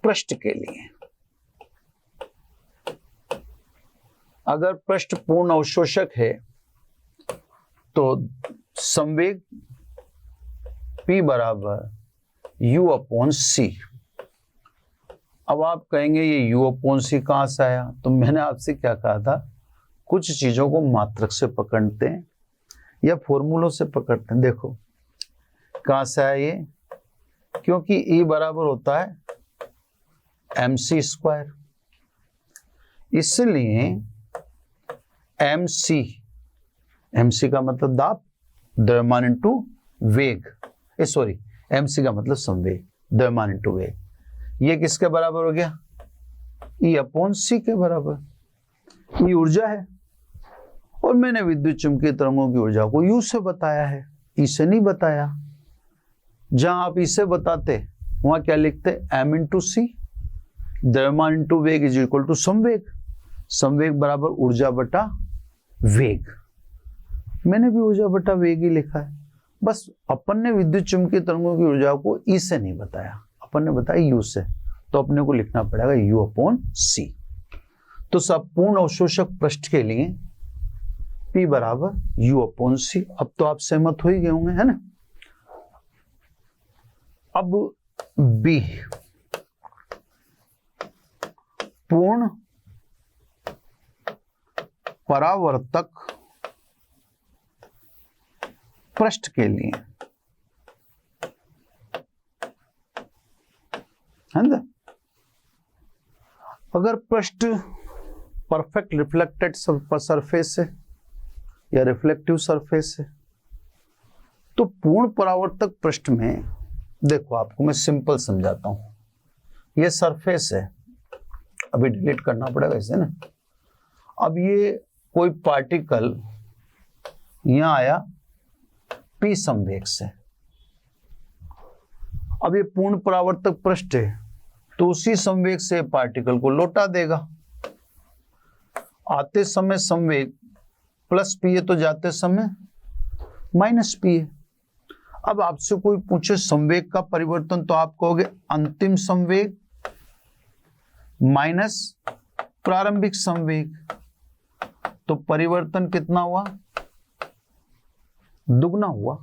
पृष्ठ के लिए अगर पृष्ठ पूर्ण अवशोषक है तो संवेग P बराबर U/C। अब आप कहेंगे ये U/C कहां से आया? तो मैंने आपसे क्या कहा था, कुछ चीजों को मात्रक से पकड़ते हैं या फॉर्मूलों से पकड़ते हैं। देखो कहां से आया ये, क्योंकि E बराबर होता है mc², इसलिए mc का मतलब दाब, द्रव्यमान इंटू वेग, सॉरी mc का मतलब संवेग, द्रव्यमान इंटू वेग। ये किसके बराबर हो गया? E/C के बराबर। E ऊर्जा है और मैंने विद्युत चुम्बकीय तरंगों की ऊर्जा को यू से बताया है, ई से नहीं बताया। जहां आप इसे बताते वहां क्या लिखते, m इंटू सी, द्रव्यमान इंटू वेग इज इक्वल टू संवेग, संवेग बराबर ऊर्जा बटा वेग। मैंने भी ऊर्जा बटा वेग ही लिखा है, बस अपन ने विद्युत चुम्बकीय तरंगों की ऊर्जा को ई से नहीं बताया, अपन ने बताया यू से, तो अपने को लिखना पड़ेगा यू अपॉन सी। तो संपूर्ण अवशोषक पृष्ठ के लिए P बराबर यू अपॉन सी। अब तो आप सहमत हो ही गए होंगे, है ना। अब B, पूर्ण परावर्तक पृष्ठ के लिए, है ना, अगर पृष्ठ परफेक्ट रिफ्लेक्टेड सरफेस है या रिफ्लेक्टिव सरफेस है, तो पूर्ण परावर्तक पृष्ठ में देखो, आपको मैं सिंपल समझाता हूं। ये सरफेस है, अभी डिलीट करना पड़ेगा इसे ना। अब ये कोई पार्टिकल यहां आया P संवेग से, अब ये पूर्ण परावर्तक पृष्ठ है, तो उसी संवेग से पार्टिकल को लौटा देगा। आते समय संवेग प्लस P है, तो जाते समय माइनस P है। अब आपसे कोई पूछे संवेग का परिवर्तन, तो आप कहोगे अंतिम संवेग माइनस प्रारंभिक संवेग, तो परिवर्तन कितना हुआ, दुगना हुआ।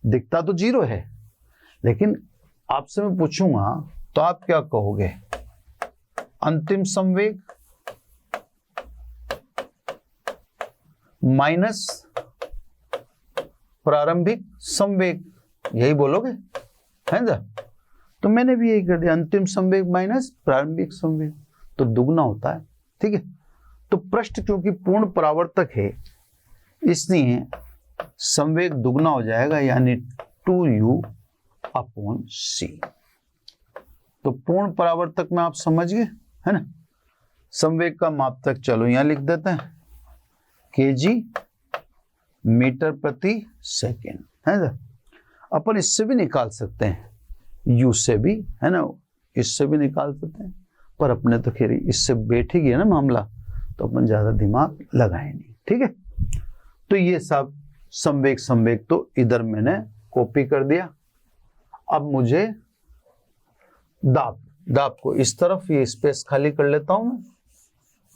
दिखता तो जीरो है, लेकिन आपसे मैं पूछूंगा तो आप क्या कहोगे, अंतिम संवेग माइनस प्रारंभिक संवेग, यही बोलोगे, है ना। तो मैंने भी यही कर दिया, अंतिम संवेग माइनस प्रारंभिक संवेग, तो दुगना होता है, ठीक है। तो पृष्ठ क्योंकि पूर्ण परावर्तक है, इसलिए संवेग दुगना हो जाएगा, यानी 2u अपॉन सी। तो पूर्ण परावर्तक में आप समझ गए, है ना। संवेग का मापतक चलो यहां लिख देते हैं, kg मीटर प्रति सेकेंड, है ना। अपन इससे भी निकाल सकते हैं, u से भी, है ना, इससे भी निकाल सकते हैं, पर अपने तो खैर इससे बैठ ही गया ना मामला, तो अपन ज्यादा दिमाग लगाए नहीं, ठीक है। तो ये सब संवेग संवेग तो इधर मैंने कॉपी कर दिया। अब मुझे दाब को इस तरफ, ये स्पेस खाली कर लेता हूं मैं,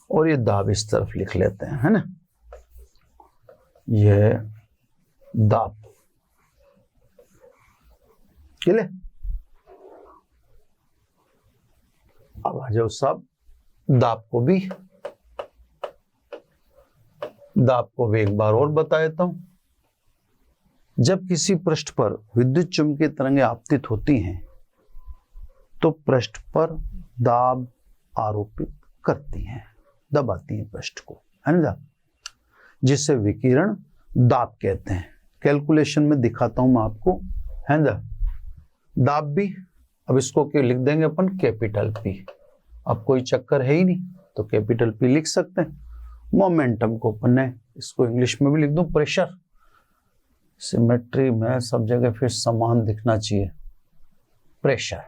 और ये दाब इस तरफ लिख लेते हैं, है ना। ये दाब क्लियर। अब आ जाओ सब, दाब को भी एक बार और बता देता हूं। जब किसी पृष्ठ पर विद्युत चुम्बकीय तरंगें आपतित होती हैं, तो पृष्ठ पर दाब आरोपित करती हैं, दबाती हैं पृष्ठ को, है ना, जिसे विकिरण दाब कहते हैं। कैलकुलेशन में दिखाता हूं मैं आपको, है ना। दाब भी, अब इसको क्या लिख देंगे अपन, कैपिटल P। अब कोई चक्कर है ही नहीं, तो कैपिटल P लिख सकते हैं। मोमेंटम को अपन ने इसको इंग्लिश में भी लिख दूं, प्रेशर। सिमेट्री में सब जगह फिर समान दिखना चाहिए, प्रेशर।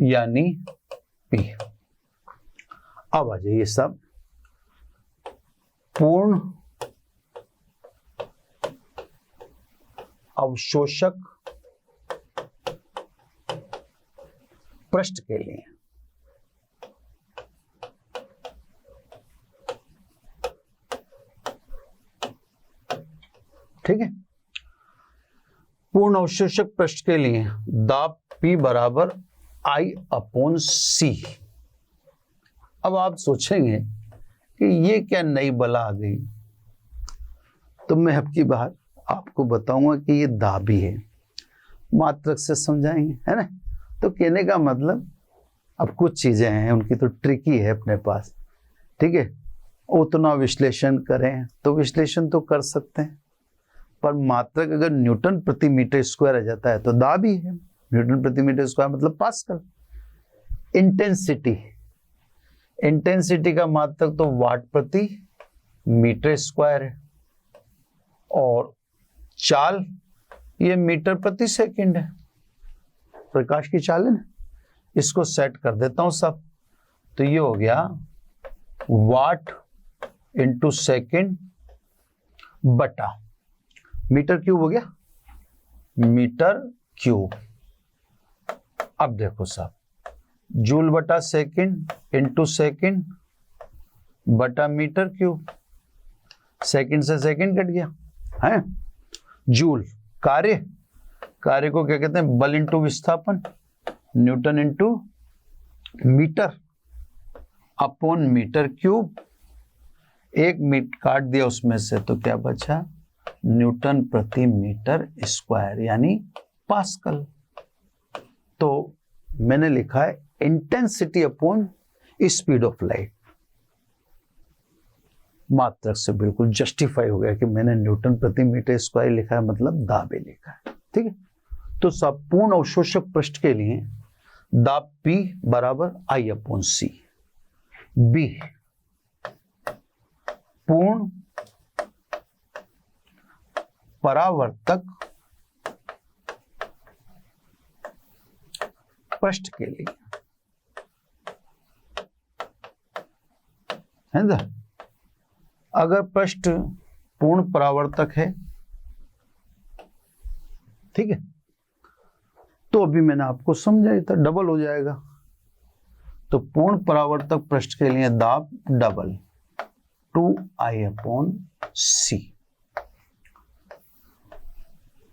यानी P। अब आ जाइए सब, पूर्ण अवशोषक पृष्ठ के लिए ठीक है। पूर्ण अवशोषक पृष्ठ के लिए दाब P बराबर I अपॉन C। अब आप सोचेंगे कि ये क्या नई बला आ गई, तो मैं अब की बार आपको बताऊंगा कि ये दाब ही है, मात्रक से समझाएंगे, है ना। तो कहने का मतलब, अब कुछ चीजें हैं उनकी तो ट्रिकी है अपने पास, ठीक है। उतना विश्लेषण करें तो विश्लेषण तो कर सकते हैं, पर मात्रक अगर न्यूटन प्रति मीटर स्क्वायर आ जाता है तो दाब ही है। न्यूटन प्रति मीटर स्क्वायर मतलब पास्कल। इंटेंसिटी, इंटेंसिटी का मात्रक तो वाट प्रति मीटर स्क्वायर है, और चाल ये मीटर प्रति सेकंड है, प्रकाश की चाल है ना। इसको सेट कर देता हूं सब, तो ये हो गया वाट इंटू सेकेंड बटा मीटर क्यूब हो गया, मीटर क्यूब। अब देखो साहब, जूल बटा सेकेंड इंटू सेकेंड बटा मीटर क्यूब, सेकेंड से सेकेंड कट गया है। जूल कार्य, कार्य को क्या कहते हैं, बल इंटू विस्थापन, newton into metre upon metre cube. एक मीटर काट दिया उसमें से, तो क्या बचा, न्यूटन प्रति मीटर स्क्वायर यानी पास्कल। तो मैंने लिखा है intensity upon speed of light. मात्रक से बिल्कुल जस्टिफाई हो गया कि मैंने न्यूटन प्रति मीटर स्क्वायर लिखा है, मतलब दाबे लिखा है। ठीक है, तो संपूर्ण अवशोषक पृष्ठ के लिए दाब P बराबर I अपॉन C। B पूर्ण परावर्तक पृष्ठ के लिए है ना। अगर पृष्ठ पूर्ण परावर्तक है, ठीक है, तो अभी मैंने आपको समझाया था डबल हो जाएगा। तो पूर्ण परावर्तक पृष्ठ के लिए दाब डबल 2I अपॉन C।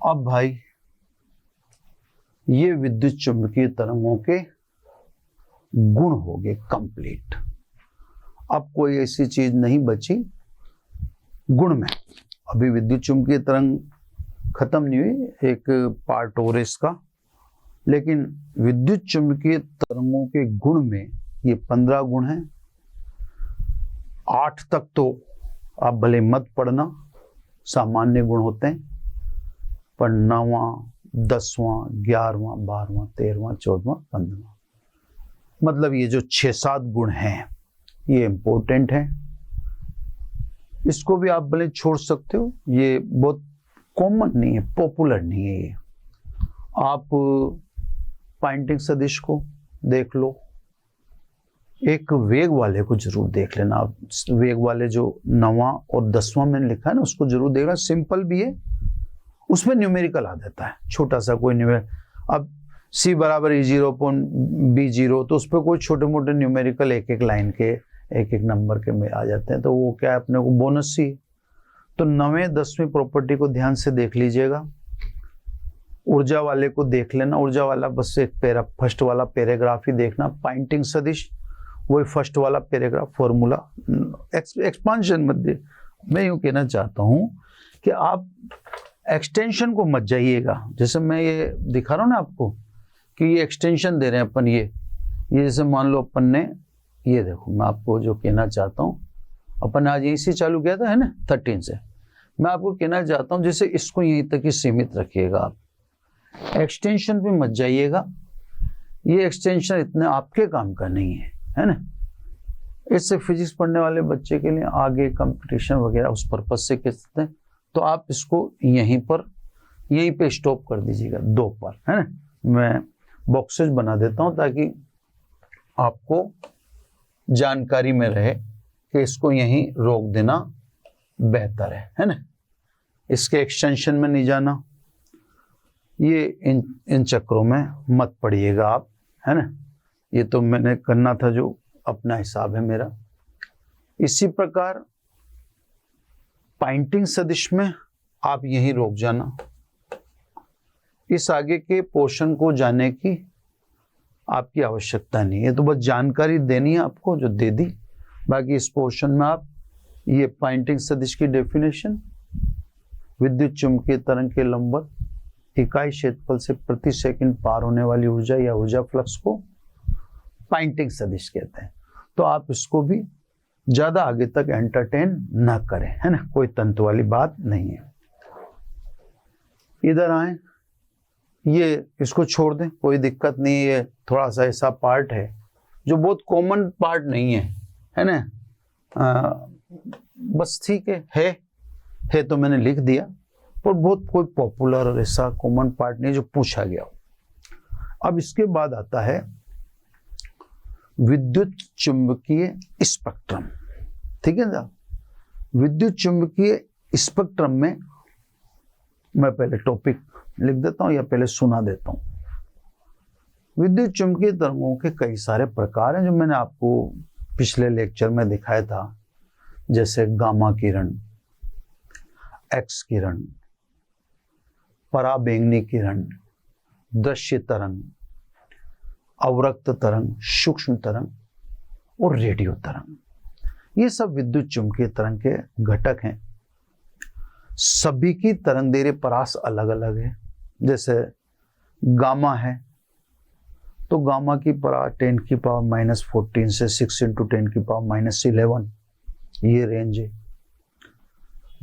अब भाई ये विद्युत चुंबकीय तरंगों के गुण हो गए कंप्लीट। अब कोई ऐसी चीज नहीं बची गुण में। अभी विद्युत चुंबकीय तरंग खत्म नहीं हुई, एक पार्ट और इसका, लेकिन विद्युत चुंबकीय तरंगों के गुण में ये 15 गुण हैं। 8 तक तो आप भले मत पढ़ना, सामान्य गुण होते हैं, पर 9वां 10वां 11वां 12वां 13वां 14वां 15वां, मतलब ये जो 6-7 गुण हैं ये इंपॉर्टेंट है। इसको भी आप भले छोड़ सकते हो, ये बहुत कॉमन नहीं है, पॉपुलर नहीं है ये। आप पॉइंटिंग सदिश को देख लो, एक वेग वाले को जरूर देख लेना। आप वेग वाले जो 9वां और 10वां मैंने लिखा है ना, उसको जरूर देखना। सिंपल भी है, उसमें न्यूमेरिकल आ जाता है, छोटा सा कोई न्यूमेरिकल। अब C बराबर E0 अपॉन B0, तो उस पर कोई छोटे मोटे न्यूमेरिकल एक एक लाइन के एक एक नंबर के में आ जाते हैं, तो वो क्या है अपने को बोनस ही। तो 9वें 10वीं प्रॉपर्टी को ध्यान से देख लीजिएगा। ऊर्जा वाले को देख लेना, यूर्जा वाला बस एक फर्स्ट वाला पैराग्राफ ही देखना। पॉइंटिंग सदिश वही फर्स्ट वाला पैराग्राफ, फॉर्मूला, एक्सपांशन मत दे। मैं यूं कहना चाहता हूं कि आप एक्सटेंशन को मत जाइएगा। जैसे मैं ये दिखा रहा हूं ना आपको कि ये एक्सटेंशन दे रहे हैं अपन, ये जैसे मान लो अपन ने ये देखो, मैं आपको जो कहना चाहता हूँ, अपन आज यहीं से चालू किया था है ना 13 से। मैं आपको कहना चाहता हूँ जैसे इसको यहीं तक ही सीमित रखिएगा, आप एक्सटेंशन पे मत जाइएगा। ये एक्सटेंशन इतने आपके काम का नहीं है ना। इससे फिजिक्स पढ़ने वाले बच्चे के लिए आगे कंपटीशन वगैरह उस पर्पज से कहते हैं। तो आप इसको यहीं पे स्टॉप कर दीजिएगा 2 पर, है ना। मैं बॉक्सेस बना देता हूं ताकि आपको जानकारी में रहे कि इसको यहीं रोक देना बेहतर है ना। इसके एक्सटेंशन में नहीं जाना, ये इन चक्रों में मत पड़िएगा आप, है ना। ये तो मैंने करना था, जो अपना हिसाब है मेरा। इसी प्रकार पॉइंटिंग सदिश में आप यहीं रोक जाना। इस आगे के पोर्शन को जाने की आपकी आवश्यकता नहीं है, तो बस जानकारी देनी है आपको, जो दे दी। बाकी इस पोर्शन में आप ये पॉइंटिंग सदिश की डेफिनेशन, विद्युत चुंबकीय तरंग के लंबवत इकाई क्षेत्रफल से प्रति सेकंड पार होने वाली ऊर्जा या ऊर्जा फ्लक्स को पॉइंटिंग सदिश कहते हैं। तो आप इसको भी ज्यादा आगे तक एंटरटेन ना करें, है ना, कोई तंत्र वाली बात नहीं है। इधर आए, ये इसको छोड़ दें, कोई दिक्कत नहीं है। थोड़ा सा ऐसा पार्ट है जो बहुत कॉमन पार्ट नहीं है ना। बस ठीक है तो मैंने लिख दिया, पर बहुत कोई पॉपुलर और ऐसा कॉमन पार्ट नहीं जो पूछा गया हो। अब इसके बाद आता है विद्युत चुंबकीय स्पेक्ट्रम। ठीक है ना। विद्युत चुंबकीय स्पेक्ट्रम में मैं पहले टॉपिक लिख देता हूं या पहले सुना देता हूं। विद्युत चुंबकीय तरंगों के कई सारे प्रकार हैं जो मैंने आपको पिछले लेक्चर में दिखाया था, जैसे गामा किरण, एक्स किरण, पराबैंगनी किरण, दृश्य तरंग, अवरक्त तरंग, सूक्ष्म तरंग और रेडियो तरंग। ये सब विद्युत चुंबकीय तरंग के घटक हैं। सभी की तरंग दैर्ध्य परास अलग अलग है। जैसे गामा है तो गामा की परास 10⁻⁻14 से 6 × 10⁻⁻11 ये रेंज है।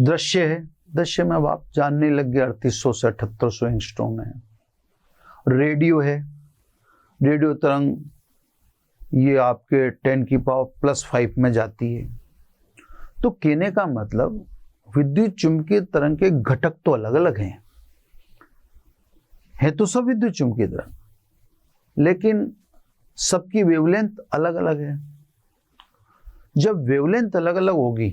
दृश्य है, दृश्य में अब आप जानने लग गए 3800 से 7800 एंगस्ट्रॉम है। रेडियो है, रेडियो तरंग ये आपके 10⁻+5 में जाती है। तो कहने का मतलब विद्युत चुंबकीय तरंग के घटक तो अलग अलग हैं, है तो सब विद्युत चुंबकीय तरंग, लेकिन सबकी वेवलेंथ अलग अलग है। जब वेवलेंथ अलग अलग होगी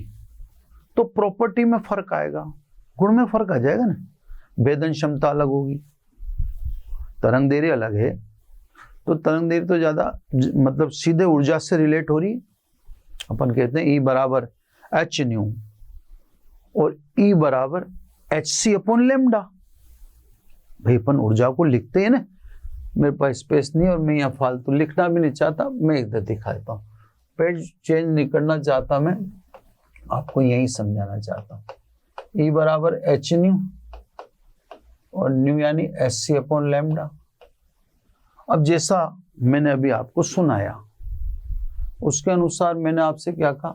तो प्रॉपर्टी में फर्क आएगा, गुण में फर्क आ जाएगा ना। भेदन क्षमता अलग होगी, तरंग दैर्ध्य अलग है, तो तरंग दैर्ध्य तो ज्यादा मतलब सीधे ऊर्जा से रिलेट हो रही है। अपन कहते हैं E बराबर h/ν और E बराबर hc/λ। भाई अपन ऊर्जा को लिखते हैं ना, मेरे पास स्पेस नहीं और मैं यहाँ फालतू लिखना भी नहीं चाहता, मैं इधर दिखा देता हूँ। पेज चेंज नहीं करना चाहता, मैं आपको यही समझाना चाहता हूँ। E बराबर h/ν और न्यू यानी hc/λ। अब जैसा मैंने अभी आपको सुनाया उसके अनुसार मैंने आपसे क्या कहा,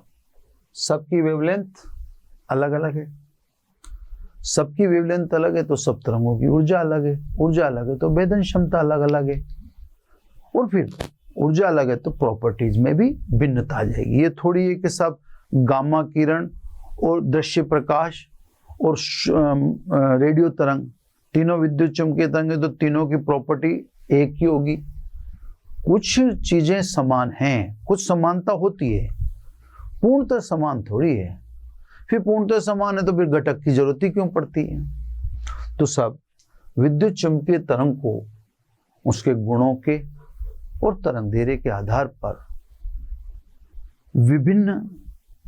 सबकी वेवलेंथ अलग अलग है। सबकी वेवलेंथ अलग है तो सब तरंगों की ऊर्जा अलग है, ऊर्जा अलग है तो भेदन क्षमता अलग अलग है, और फिर ऊर्जा अलग है तो प्रॉपर्टीज में भी भिन्नता आ जाएगी। ये थोड़ी है कि सब गामा किरण और दृश्य प्रकाश और रेडियो तरंग तीनों विद्युत चुंबकीय तरंग है तो तीनों की प्रॉपर्टी एक ही होगी। कुछ चीजें समान हैं, कुछ समानता होती है, पूर्णतः समान थोड़ी है। फिर पूर्णतः समान है तो फिर घटक की जरूरत ही क्यों पड़ती है। तो सब विद्युत चुंबकीय तरंग को उसके गुणों के और तरंग दैर्ध्य के आधार पर विभिन्न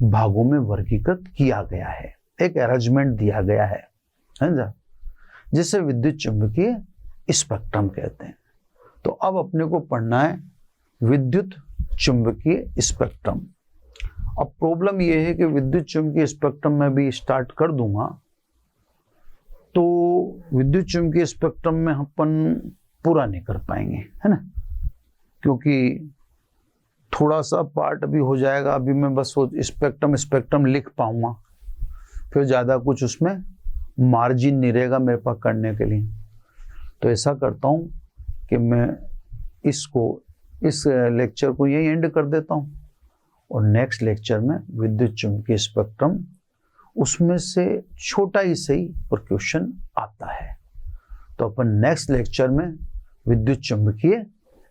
भागों में वर्गीकृत किया गया है, एक अरेंजमेंट दिया गया है ना, जिसे विद्युत चुंबकीय स्पेक्ट्रम कहते हैं। तो अब अपने को पढ़ना है विद्युत चुंबकीय स्पेक्ट्रम। अब प्रॉब्लम यह है कि विद्युत चुंबकीय स्पेक्ट्रम में भी स्टार्ट कर दूंगा तो विद्युत चुंबकीय स्पेक्ट्रम में अपन पूरा नहीं कर पाएंगे, है ना, क्योंकि थोड़ा सा पार्ट अभी हो जाएगा। अभी मैं बस वो स्पेक्ट्रम लिख पाऊंगा, फिर ज़्यादा कुछ उसमें मार्जिन नहीं रहेगा मेरे पास करने के लिए। तो ऐसा करता हूँ कि मैं इस लेक्चर को यही एंड कर देता हूँ और नेक्स्ट लेक्चर में विद्युत चुंबकीय स्पेक्ट्रम, उसमें से छोटा ही सही पर क्वेश्चन आता है। तो अपन नेक्स्ट लेक्चर में विद्युत चुंबकीय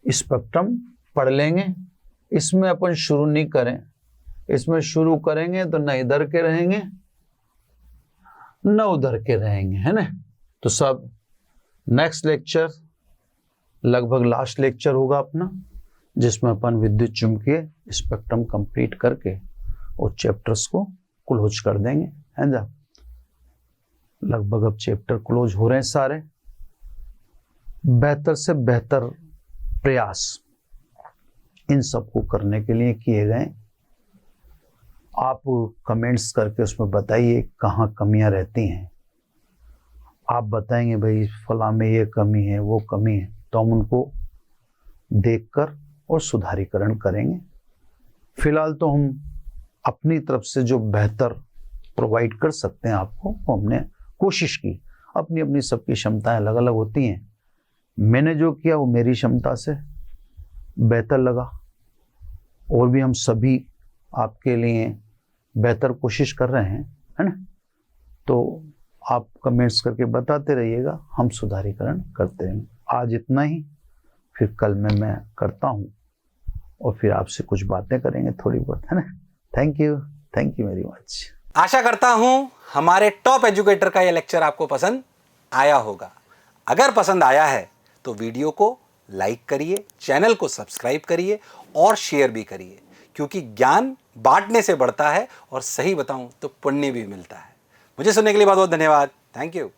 स्पेक्ट्रम पढ़ लेंगे। इसमें अपन शुरू नहीं करें, इसमें शुरू करेंगे तो न इधर के रहेंगे न उधर के रहेंगे, है ना। तो सब नेक्स्ट लेक्चर लगभग लास्ट लेक्चर होगा अपना, जिसमें अपन विद्युत चुंबकीय स्पेक्ट्रम कंप्लीट करके और चैप्टर्स को क्लोज कर देंगे, है ना। लगभग अब चैप्टर क्लोज हो रहे हैं सारे। बेहतर से बेहतर प्रयास इन सबको करने के लिए किए गए। आप कमेंट्स करके उसमें बताइए कहाँ कमियां रहती हैं। आप बताएंगे भाई फला में ये कमी है वो कमी है, तो हम उनको देखकर और सुधारीकरण करेंगे। फिलहाल तो हम अपनी तरफ से जो बेहतर प्रोवाइड कर सकते हैं आपको वो हमने कोशिश की। अपनी अपनी सबकी क्षमताएं अलग अलग होती हैं। मैंने जो किया वो मेरी क्षमता से बेहतर लगा, और भी हम सभी आपके लिए बेहतर कोशिश कर रहे हैं, है ना। तो आप कमेंट्स करके बताते रहिएगा, हम सुधारीकरण करते हैं। आज इतना ही, फिर कल में मैं करता हूँ और फिर आपसे कुछ बातें करेंगे थोड़ी बहुत, है ना। Thank you very much.
आशा करता हूं हमारे टॉप एजुकेटर का यह लेक्चर आपको पसंद आया होगा। अगर पसंद आया है तो वीडियो को लाइक करिए, चैनल को सब्सक्राइब करिए और शेयर भी करिए, क्योंकि ज्ञान बांटने से बढ़ता है और सही बताऊं तो पुण्य भी मिलता है। मुझे सुनने के लिए बहुत बहुत धन्यवाद। Thank you.